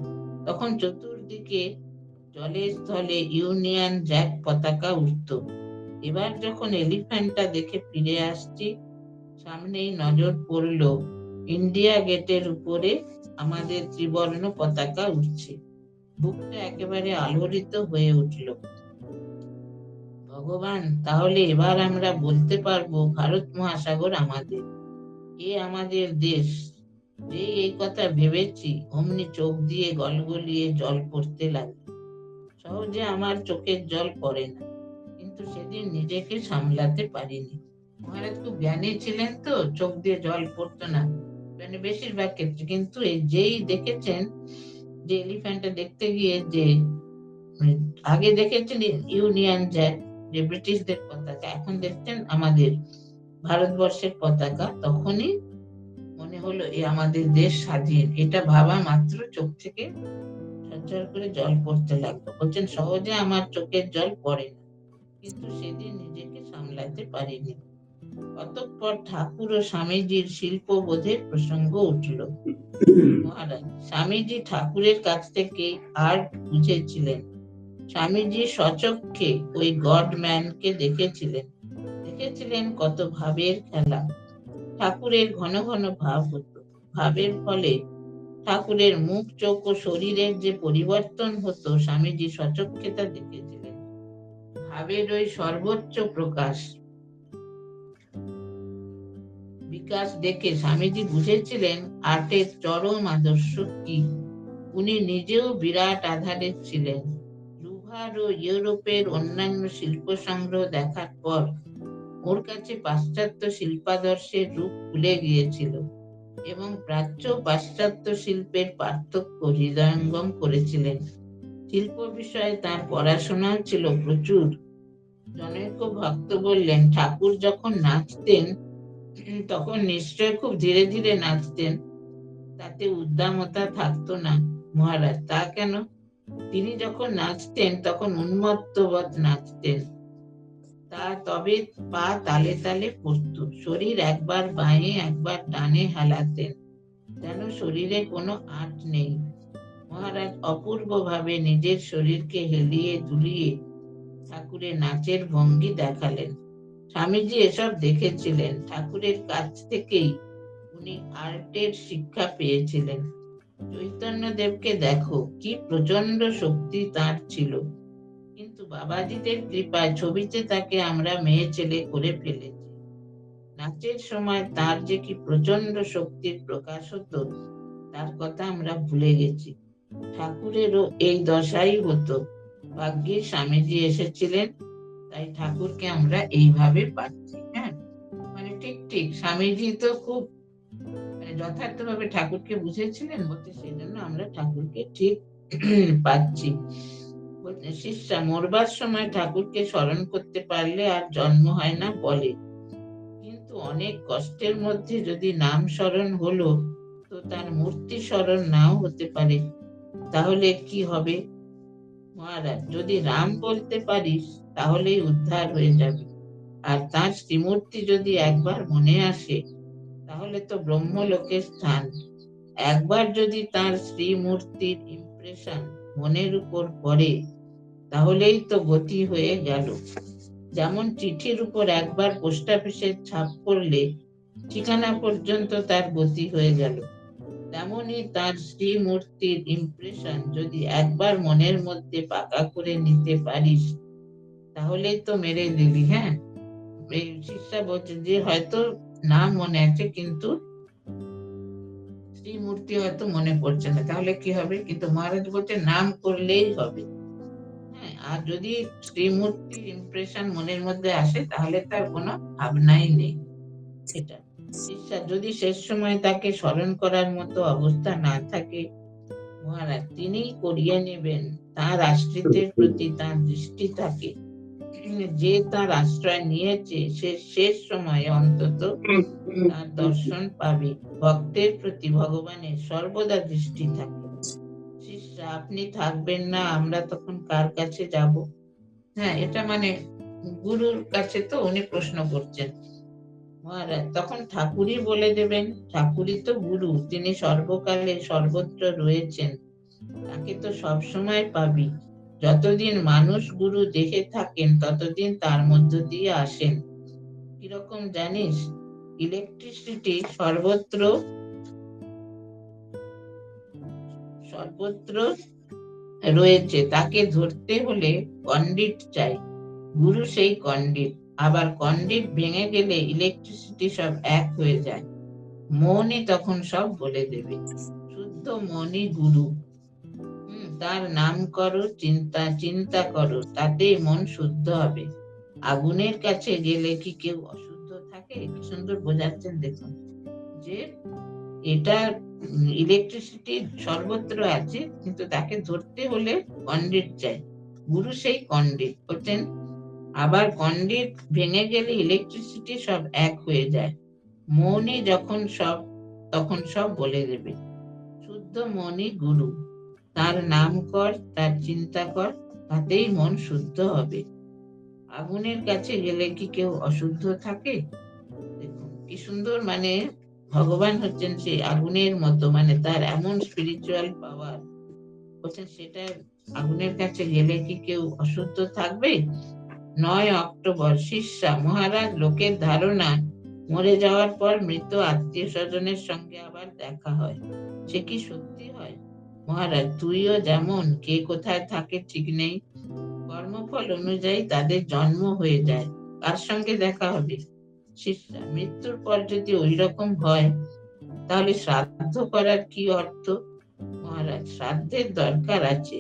তখন চতুর্দিকে জলে স্থলে ইউনিয়ন জ্যাক পতাকা উঠত। এবার যখন এলিফ্যান্টটা দেখে ফিরে আসছি, সামনেই নজর পড়ল ইন্ডিয়া গেটের উপরে আমাদের ত্রিবর্ণ পতাকা উঠছে। বুকটা একেবারে আলোড়িত হয়ে উঠল। ভগবান, তাহলে এবার আমরা বলতে পারবো ভারত মহাসাগর আমাদের, এ আমাদের দেশ। যে এই কথা ভেবেছি অমনি চোখ দিয়ে গলগলিয়ে জল পড়তে লাগলো। সহজে আমার চোখের জল পড়ে না, কিন্তু সেদিন নিজেকে সামলাতে পারিনি। মহারাজ খুব জ্ঞানী ছিলেন তো, চোখ দিয়ে জল পড়তো না মানে বেশিরভাগ ক্ষেত্রে। কিন্তু এই যেই দেখেছেন যে এলিফ্যান্টটা দেখতে গিয়ে, যে আগে দেখেছেন ইউনিয়ন জ্যাক, যে ব্রিটিশদের পতাকা, এখন দেখছেন আমাদের ভারতবর্ষের পতাকা, তখনই মনে হলো এ আমাদের দেশ স্বাধীন। এটা ভাবা মাত্র চোখ থেকে ঝরঝর করে জল পড়তে লাগলো। বলছেন সহজে আমার চোখের জল পড়ে না, কিন্তু সেদিন নিজেকে সামলাতে পারিনি। অতঃপর ঠাকুর ও স্বামীজির শিল্পবোধের প্রসঙ্গ উঠল। মহারাজ, স্বামীজি ঠাকুরের কাছ থেকে আর্ট বুঝেছিলেন। স্বামীজি সচক্ষে ওই গডম্যানকে দেখেছিলেন কত ভাবের খেলা। ঠাকুরের ঘন ঘন ভাব হতো। ভাবের ফলে ঠাকুরের মুখ, চোখ ও শরীরের যে পরিবর্তন হতো, স্বামীজি সচক্ষে তা দেখেছিলেন। ভাবের ওই সর্বোচ্চ বিকাশ দেখে স্বামীজি বুঝেছিলেন আর্টের চরম আদর্শ কি। উনি নিজেও বিরাট আধারে ছিলেন। লুভার ও ইউরোপের অন্যান্য শিল্প সংগ্রহ দেখার পর ওর কাছে পাশ্চাত্য শিল্পাদর্শের রূপ খুলে গিয়েছিল এবং প্রাচ্য পাশ্চাত্য শিল্পের পার্থক্য হৃদয়ঙ্গম করেছিলেন। শিল্প বিষয়ে তার পড়াশোনাও ছিল প্রচুর। জনৈক ভক্ত বললেন, ঠাকুর যখন নাচতেন তখন নিশ্চয় খুব ধীরে ধীরে নাচতেন, তাতে উদ্দামতা থাকতো না। মহারাজ, তা কেন? তিনি যখন নাচতেন তখন উন্মত্তবৎ নাচতেন। তবে পা তালে তালে পড়ত। শরীর একবার বাঁয়ে একবার ডানে হেলাতেন, যেন শরীরে কোনো আঁট নেই। মহারাজ অপূর্ব ভাবে নিজের শরীরকে হেলিয়ে দুলিয়ে ঠাকুরের নাচের ভঙ্গি দেখালেন। স্বামীজি এসব দেখেছিলেন। ঠাকুরের কাছ থেকেই উনি আর্টের শিক্ষা পেয়েছিলেন। চৈতন্যদেবকে দেখো, কি প্রচন্ড শক্তি তার ছিল, কিন্তু বাবাজিদের কৃপায় ছবিতে তাকে আমরা মেয়ে ছেলে করে ফেলেছি। নাচের সময় তার যে কি প্রচন্ড শক্তির প্রকাশ হতো, তার কথা আমরা ভুলে গেছি। ঠাকুরেরও এই দশাই হতো। ভাগ্যে স্বামীজি এসেছিলেন, তাই ঠাকুরকে আমরা এইভাবে পাচ্ছি। হ্যাঁ, মানে ঠিক ঠিক স্বামীজি তো খুব যথার্থভাবে ঠাকুরকে বুঝেছিলেন, বলতে সেই জন্য আমরা ঠাকুরকে ঠিক পাচ্ছি। শিষ্যা মরবার সময় ঠাকুরকে স্মরণ করতে পারলে আর জন্ম হয় না বলে, কিন্তু অনেক কষ্টের মধ্যে যদি নাম স্মরণ হলো, তো তার মূর্তি স্মরণ নাও হতে পারে, তাহলে কি হবে? মহারাজ, যদি রাম বলতে পারিস তাহলেই উদ্ধার হয়ে যাবে। আর তার শ্রীমূর্তি যদি একবার মনে আসে তাহলে তো ব্রহ্মলোকের স্থান। একবার যদি তার শ্রীমূর্তির ইমপ্রেশন মনের উপর পড়ে তাহলেই তো গতি হয়ে গেল। যেমন চিঠির উপর একবার পোস্ট অফিসের ছাপ পড়লে ঠিকানা পর্যন্ত তার গতি হয়ে গেল, তেমনি তার শ্রীমূর্তির ইমপ্রেশন যদি একবার মনের মধ্যে পাকা করে নিতে পারিস তাহলেই তো মেরে দিলি। হ্যাঁ, এই শিষ্যা বলছে যে হয়তো নাম মনে আছে কিন্তু শ্রীমূর্তি হয়তো মনে পড়ছে না, তাহলে কি হবে? কিন্তু মহারাজ বলছে নাম করলেই হবে। হ্যাঁ, আর যদি শ্রীমূর্তির ইমপ্রেশন মনের মধ্যে আসে তাহলে তার কোনো ভাবনাই নেই। এটা শিষ্যা যদি শেষ সময় তাকে স্মরণ করার মতো অবস্থা না থাকে, মহারাজ তিনিই করিয়ে নেবেন। তার আশ্রিতের প্রতি তার দৃষ্টি থাকে, যে তার আশ্রয় নিয়েছে সে শেষ সময়ে অন্তত তার দর্শন পাবে। ভক্তের প্রতি ভগবানের সর্বদা দৃষ্টি থাকে। শিষ্যা আপনি থাকবেন না, আমরা তখন কার কাছে যাব? হ্যাঁ, এটা মানে গুরুর কাছে তো উনি প্রশ্ন করছেন। মহারাজ তখন ঠাকুরই বলে দেবেন, ঠাকুরই তো গুরু, তিনি সর্বকালে সর্বত্র রয়েছেন, তাকে তো সব সময় পাবি। যতদিন মানুষ গুরু দেখে থাকেন ততদিন তার মধ্য দিয়ে আসেন। কিরকম জানিস? ইলেকট্রিসিটি সর্বত্র সর্বত্র রয়েছে, তাকে ধরতে হলে কন্ডিট চাই। গুরু সেই কন্ডিট। আবার কন্ডিট ভেঙে গেলে ইলেকট্রিসিটি সব এক হয়ে যায়। মনই তখন সব বলে দেবে। শুদ্ধ মনই গুরু। তার নাম করো, চিন্তা করো, তাতেই মন শুদ্ধ হবে। আগুনের কাছে গেলে কি কেউ অশুদ্ধ থাকে? কি সুন্দর বোঝাচ্ছেন দেখুন, যে এটা ইলেকট্রিসিটি সর্বত্র আছে, কিন্তু তাকে ধরতে হলে কন্ডিট চাই। গুরু সেই কন্ডিট বলছেন। আবার কন্ডিট ভেঙে গেলে ইলেকট্রিসিটি সব এক হয়ে যায়। মনই তখন সব বলে দেবে। শুদ্ধ মনই গুরু। তার নাম কর, তার চিন্তা কর, তাতেই মন শুদ্ধ হবে। আগুনের কাছে গেলে কি কেউ অশুদ্ধ থাকে? দেখুন কি সুন্দর, মানে ভগবান হচ্ছেন সেই আগুনের মতো, মানে তার এমন স্পিরিচুয়াল পাওয়ার। বলছেন সেটা আগুনের কাছে গেলে কি কেউ অশুদ্ধ থাকবে? 9 অক্টোবর শিষ্যা মহারাজ, লোকের ধারণা মরে যাওয়ার পর মৃত আত্মীয় স্বজনের সঙ্গে আবার দেখা হয়, সে কি সত্যি হয়? মহারাজ তুইও যেমন, কে কোথায় থাকে ঠিক নেই, কর্মফল অনুযায়ী তাদের জন্ম হয়ে যায়, কার সঙ্গে দেখা হবে? শিষ্যা মৃত্যুর পর যদি ওই রকম হয় তাহলে শ্রাদ্ধ করার কি অর্থ? মহারাজ শ্রাদ্ধের দরকার আছে।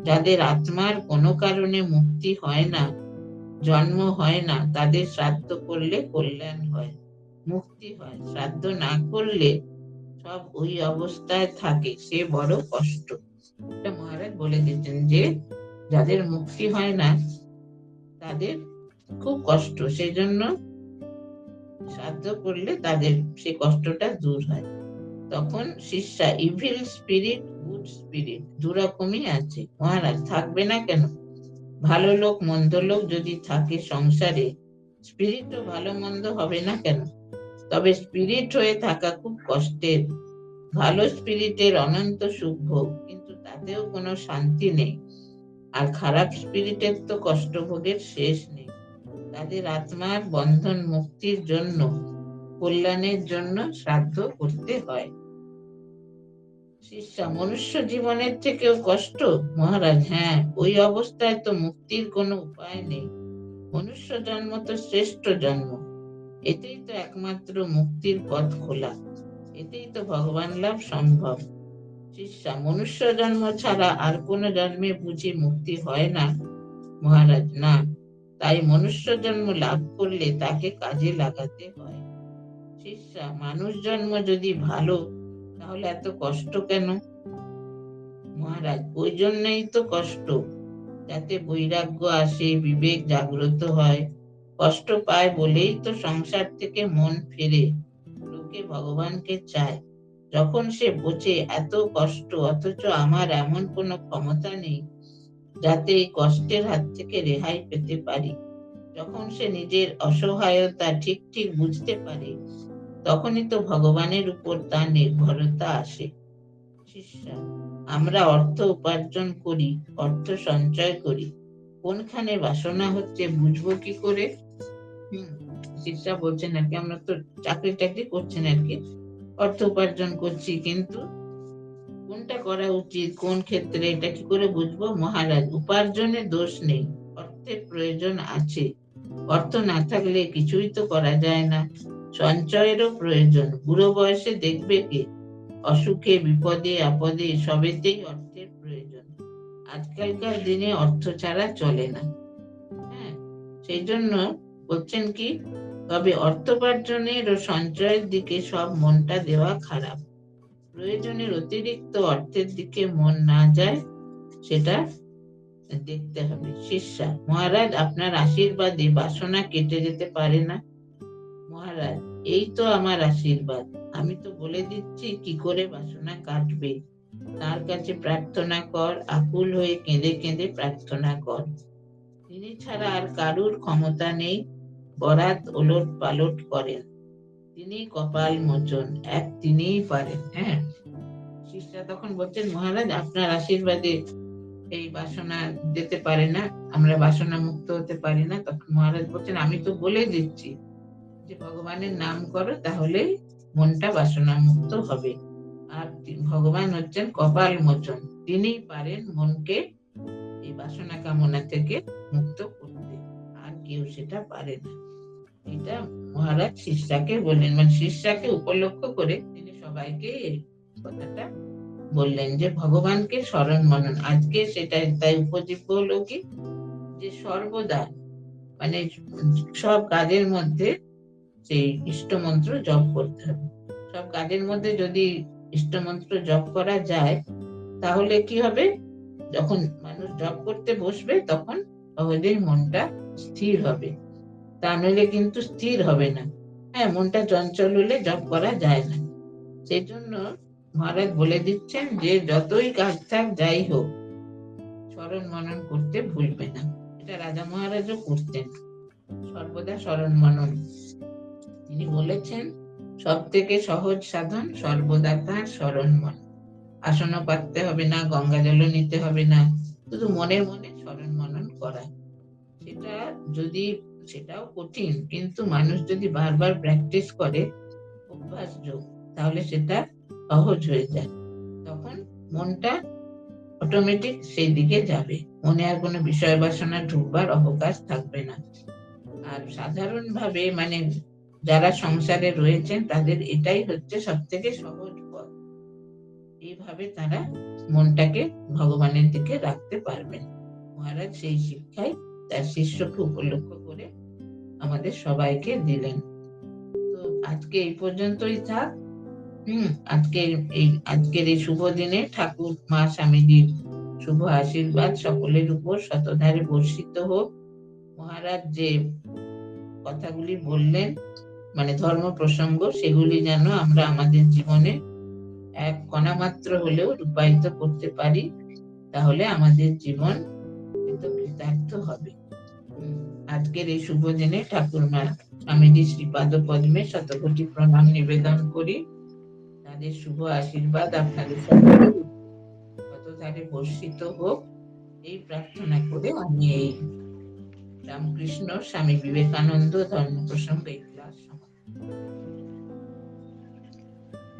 যাদের আত্মার কোনো কারণে মুক্তি হয় না, জন্ম হয় না, তাদের শ্রাদ্ধ করলে কল্যাণ হয়, মুক্তি হয়। শ্রাদ্ধ না করলে সব ওই অবস্থায় থাকে, সে বড় কষ্ট। এটা মহারাজ বলে দিতেন যে যাদের মুক্তি হয় না তাদের খুব কষ্ট, সেই জন্য শ্রাদ্ধ করলে তাদের সেই কষ্টটা দূর হয়। তখন শিষ্যা ইভিল স্পিরিট, গুড স্পিরিট দুরকমই আছে। মহারাজ থাকবে না কেন? ভালো লোক মন্দ লোক যদি থাকে সংসারে, স্পিরিটও ভালো মন্দ হবে না কেন? তবে স্পিরিট হয়ে থাকা খুব কষ্টের। ভালো স্পিরিটের অনন্ত সুখ ভোগ, কিন্তু তাতেও কোনো শান্তি নেই। আর খারাপ স্পিরিটের তো কষ্ট ভোগের শেষ নেই। তাদের আত্মার বন্ধন মুক্তির জন্য, কল্যাণের জন্য শ্রাদ্ধ করতে হয়। শিষ্যা মনুষ্য জীবনের থেকেও কষ্ট? মহারাজ হ্যাঁ, ওই অবস্থায় তো মুক্তির কোনো উপায় নেই। মনুষ্য জন্ম তো শ্রেষ্ঠ জন্ম, এতেই তো একমাত্র মুক্তির পথ খোলা, এতেই তো ভগবান লাভ সম্ভব। শিষ্যা মনুষ্য জন্ম ছাড়া আর কোন জন্মে বুঝি মুক্তি হয় না? মহারাজ না, তাই মনুষ্য জন্ম লাভ করলে তাকে কাজে লাগাতে হয়। শিষ্যা মানুষ জন্ম যদি ভালো, তাহলে এত কষ্ট কেন? মহারাজ ওই জন্যই তো কষ্ট, যাতে বৈরাগ্য আসে, বিবেক জাগ্রত হয়। কষ্ট পায় বলেই তো সংসার থেকে মন ফেরে, লোকে ভগবানকে চায়। যখন সে বোঝে এত কষ্ট, অথচ আমার এমন কোনো ক্ষমতা নেই যাতে এই কষ্টের হাত থেকে রেহাই পেতে পারি, যখন সে নিজের অসহায়তা ঠিক ঠিক বুঝতে পারে, তখনই তো ভগবানের উপর তার নির্ভরতা আসে। শিষ্যা: আমরা অর্থ উপার্জন করি, অর্থ সঞ্চয় করি, কোনখানে বাসনা হচ্ছে বুঝবো কি করে? শিষ্যা বলছেন আর কি, আমরা তো চাকরি টাকরি করছেন আর কি, অর্থ উপার্জন করছি, কিন্তু কোনটা করা উচিত, কোন ক্ষেত্রে, এটা কি করে বুঝবো? মহারাজ, উপার্জনে দোষ নেই, অর্থের প্রয়োজন আছে। অর্থ না থাকলে কিছুই তো করা যায় না। সঞ্চয়েরও প্রয়োজন। বুড়ো বয়সে দেখবে কে? অসুখে, বিপদে, আপদে সবেতেই অর্থের প্রয়োজন। আজকালকার দিনে অর্থ ছাড়া চলে না। হ্যাঁ, সেই জন্য বলছেন কি, তবে অর্থোপার্জনের ও সঞ্চয়ের দিকে সব মনটা দেওয়া খারাপ। প্রয়োজনের অতিরিক্ত অর্থের দিকে মন না যায়, সেটা দেখতে হবে। শিষ্যা: মহারাজ, আপনার আশীর্বাদে বাসনা কেটে যেতে পারে না? মহারাজ, এই তো আমার আশীর্বাদ। আমি তো বলে দিচ্ছি কি করে বাসনা কাটবে। তার কাছে প্রার্থনা কর, আকুল হয়ে কেঁদে কেঁদে প্রার্থনা কর। তিনি ছাড়া আর কারুর ক্ষমতা নেই। বরাত ওলট পালট করেন, তিনি কপাল মোচন, এক তিনিই পারেন। হ্যাঁ, শিষ্যা তখন বলছেন, মহারাজ, আপনার আশীর্বাদে এই বাসনা যেতে পারে না, আমরা বাসনা মুক্ত হতে পারি না। তখন মহারাজ বলছেন, আমি তো বলে দিচ্ছি যে ভগবানের নাম করো, তাহলে মনটা বাসনা মুক্ত হবে। আর ভগবান হচ্ছেন কপাল মোচন, তিনি পারেন মনকে এই বাসনা কামনা থেকে মুক্ত করতে, আর কেউ সেটা পারে না। এটা মহারাজ শিষ্যাকে বললেন, মানে শিষ্যাকে উপলক্ষ করে তিনি সবাইকে এই কথাটা বললেন যে ভগবানকে স্মরণ মনন। আজকে সেটা তাই উপজীব্য হলো কি, যে সর্বদা মানে সব কাজের মধ্যে সেই ইষ্ট মন্ত্র জপ করতে হবে। সব কাজের মধ্যে যদি ইষ্ট মন্ত্র জপ করা যায়, তাহলে কি হবে, যখন মানুষ জপ করতে বসবে তখন সহজেই মনটা স্থির হবে। তা নইলে কিন্তু স্থির হবে না। হ্যাঁ, মনটা চঞ্চল হলে জপ করা যায় না। সেই জন্য মহারাজ বলে দিচ্ছেন যে যতই কাজ থাক, যাই হোক, স্মরণ মনন করতে ভুলবে না। এটা রাজা মহারাজও করতেন, সর্বদা স্মরণ মনন। তিনি বলেছেন, সব থেকে সহজ সাধন সর্বদা তার স্মরণ মনন। আসনও পাততে হবে না, গঙ্গা জলও নিতে হবে না, শুধু মনে মনে স্মরণ মনন করা। সেটা যদি, সেটাও কঠিন, কিন্তু মানুষ যদি বারবার প্র্যাকটিস করে, অভ্যাস যোগ, তাহলে সেটা সহজ হয়ে যায়। তখন মনটা অটোমেটিক সেই দিকে যাবে, মনে আর কোনো বিষয় বাসনা ঢুকবার অবকাশ থাকবে না। আর সাধারণভাবে মানে যারা সংসারে রয়েছেন, তাদের এটাই হচ্ছে সব থেকে সহজ পথ। এইভাবে তারা মনটাকে ভগবানের দিকে রাখতে পারবেন। মহারাজ সেই শিক্ষাই তার শিষ্যকে উপলক্ষ করে আমাদের সবাইকে দিলেন। তো আজকে এই পর্যন্তই থাক। আজকের এই শুভ দিনে ঠাকুর মা স্বামীজির শুভ আশীর্বাদ সকলের উপর শতধারে বর্ষিত হোক। মহারাজ যে কথাগুলি বললেন, মানে ধর্ম প্রসঙ্গ, সেগুলি যেন আমরা আমাদের জীবনে এক কণা মাত্র হলেও রূপায়িত করতে পারি, তাহলে আমাদের জীবন কৃতার্থ হবে। আজকের এই শুভ দিনে ঠাকুরমা স্বামীজি শ্রীপাদ পদ্মে শতকোটি প্রণাম নিবেদন করি। তাদের শুভ আশীর্বাদ আপনাদের সকলের শতধারে বর্ষিত হোক, এই প্রার্থনা করে আমি এই রামকৃষ্ণ স্বামী বিবেকানন্দ ধর্ম প্রসঙ্গ এই ক্লাস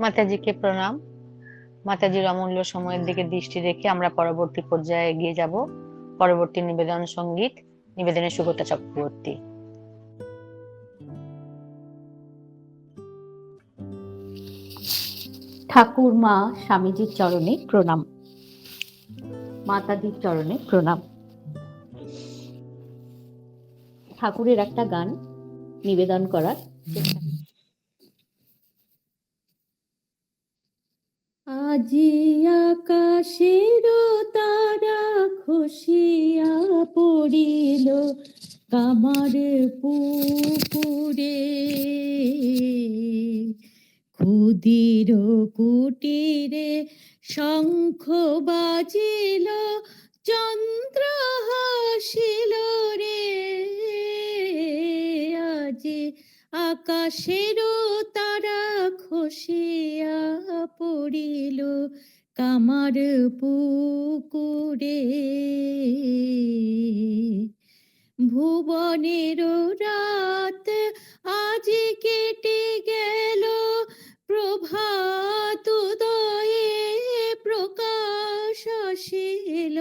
মাতাজিকে প্রণাম। মাতাজির অমূল্য সময়ের দিকে দৃষ্টি রেখে আমরা পরবর্তী পর্যায়ে এগিয়ে যাব। পরবর্তী নিবেদন সঙ্গীত, নিবেদনের সুগতা চক্রবর্তী। ঠাকুর মা স্বামীজির চরণে প্রণাম, মাতাজির চরণে প্রণাম। ঠাকুরের একটা গান নিবেদন করার চেষ্টা। আজি আকাশের তারা খসিয়া পড়িল কামার পুকুরে, ক্ষুদির কুটিরে শঙ্খ বাজিল, চন্দ্র হাসিল রে, আকাশেরও তারা খসিয়া পড়িল কামার পুকুরে। ভুবনের রাত আজ কেটে গেল, প্রভাত উদয়ে প্রকাশ আসিল।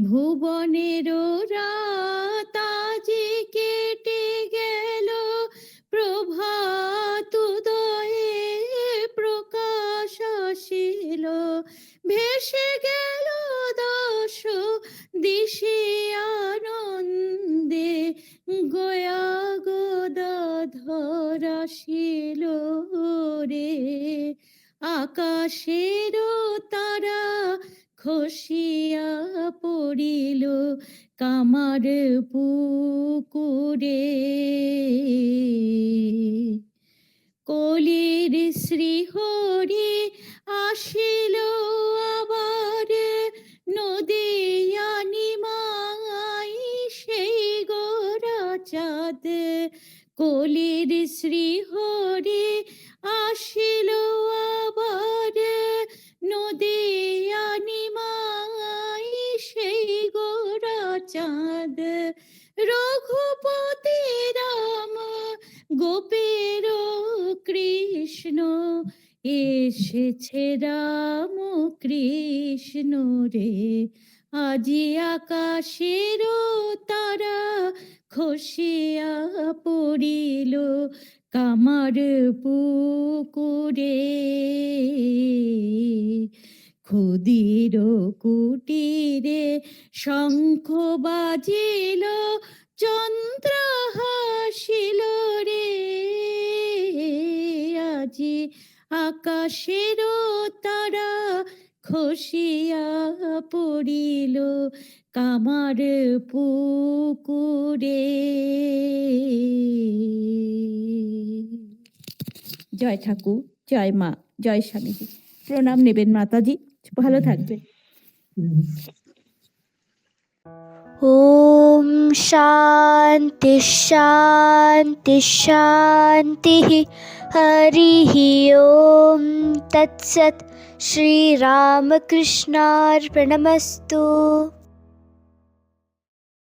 ভুবনের রাত আজ কেটে গেল, প্রভাত উদয়ে প্রকাশ আসিল। ভেসে গেল দশ দিশে আনন্দে, গয়া গদাধর আসিল রে। আকাশেরও তারা খসিয়া পড়িল কামার পুকুরে। কলির শ্রীহরি আসিল আবার, নদী আনিমাই সেই গোরা চাঁদ। কলির শ্রীহরি আসিল আবার, নদী আনিমাই সেই গোরা চাঁদ। রঘুপতি রাম গোপের কৃষ্ণ, এসেছে রাম কৃষ্ণ রে। আজি আকাশেরও তারা খসিয়া পড়িল কামার পুকুরে। ক্ষুদির কুটিরে শঙ্খ বাজিল, চন্দ্র হাসিল রে। আজি আকাশেরও তারা খসিয়া পড়িল কামার পুকুরে। জয় ঠাকুর, জয় মা, জয় স্বামীজি। প্রণাম নেবেন মাতাজি, ভালো থাকবেন। ॐ शान्ति शान्ति शान्तिः। हरिः ॐ तत्सत्। श्रीरामकृष्णार्पणमस्तु।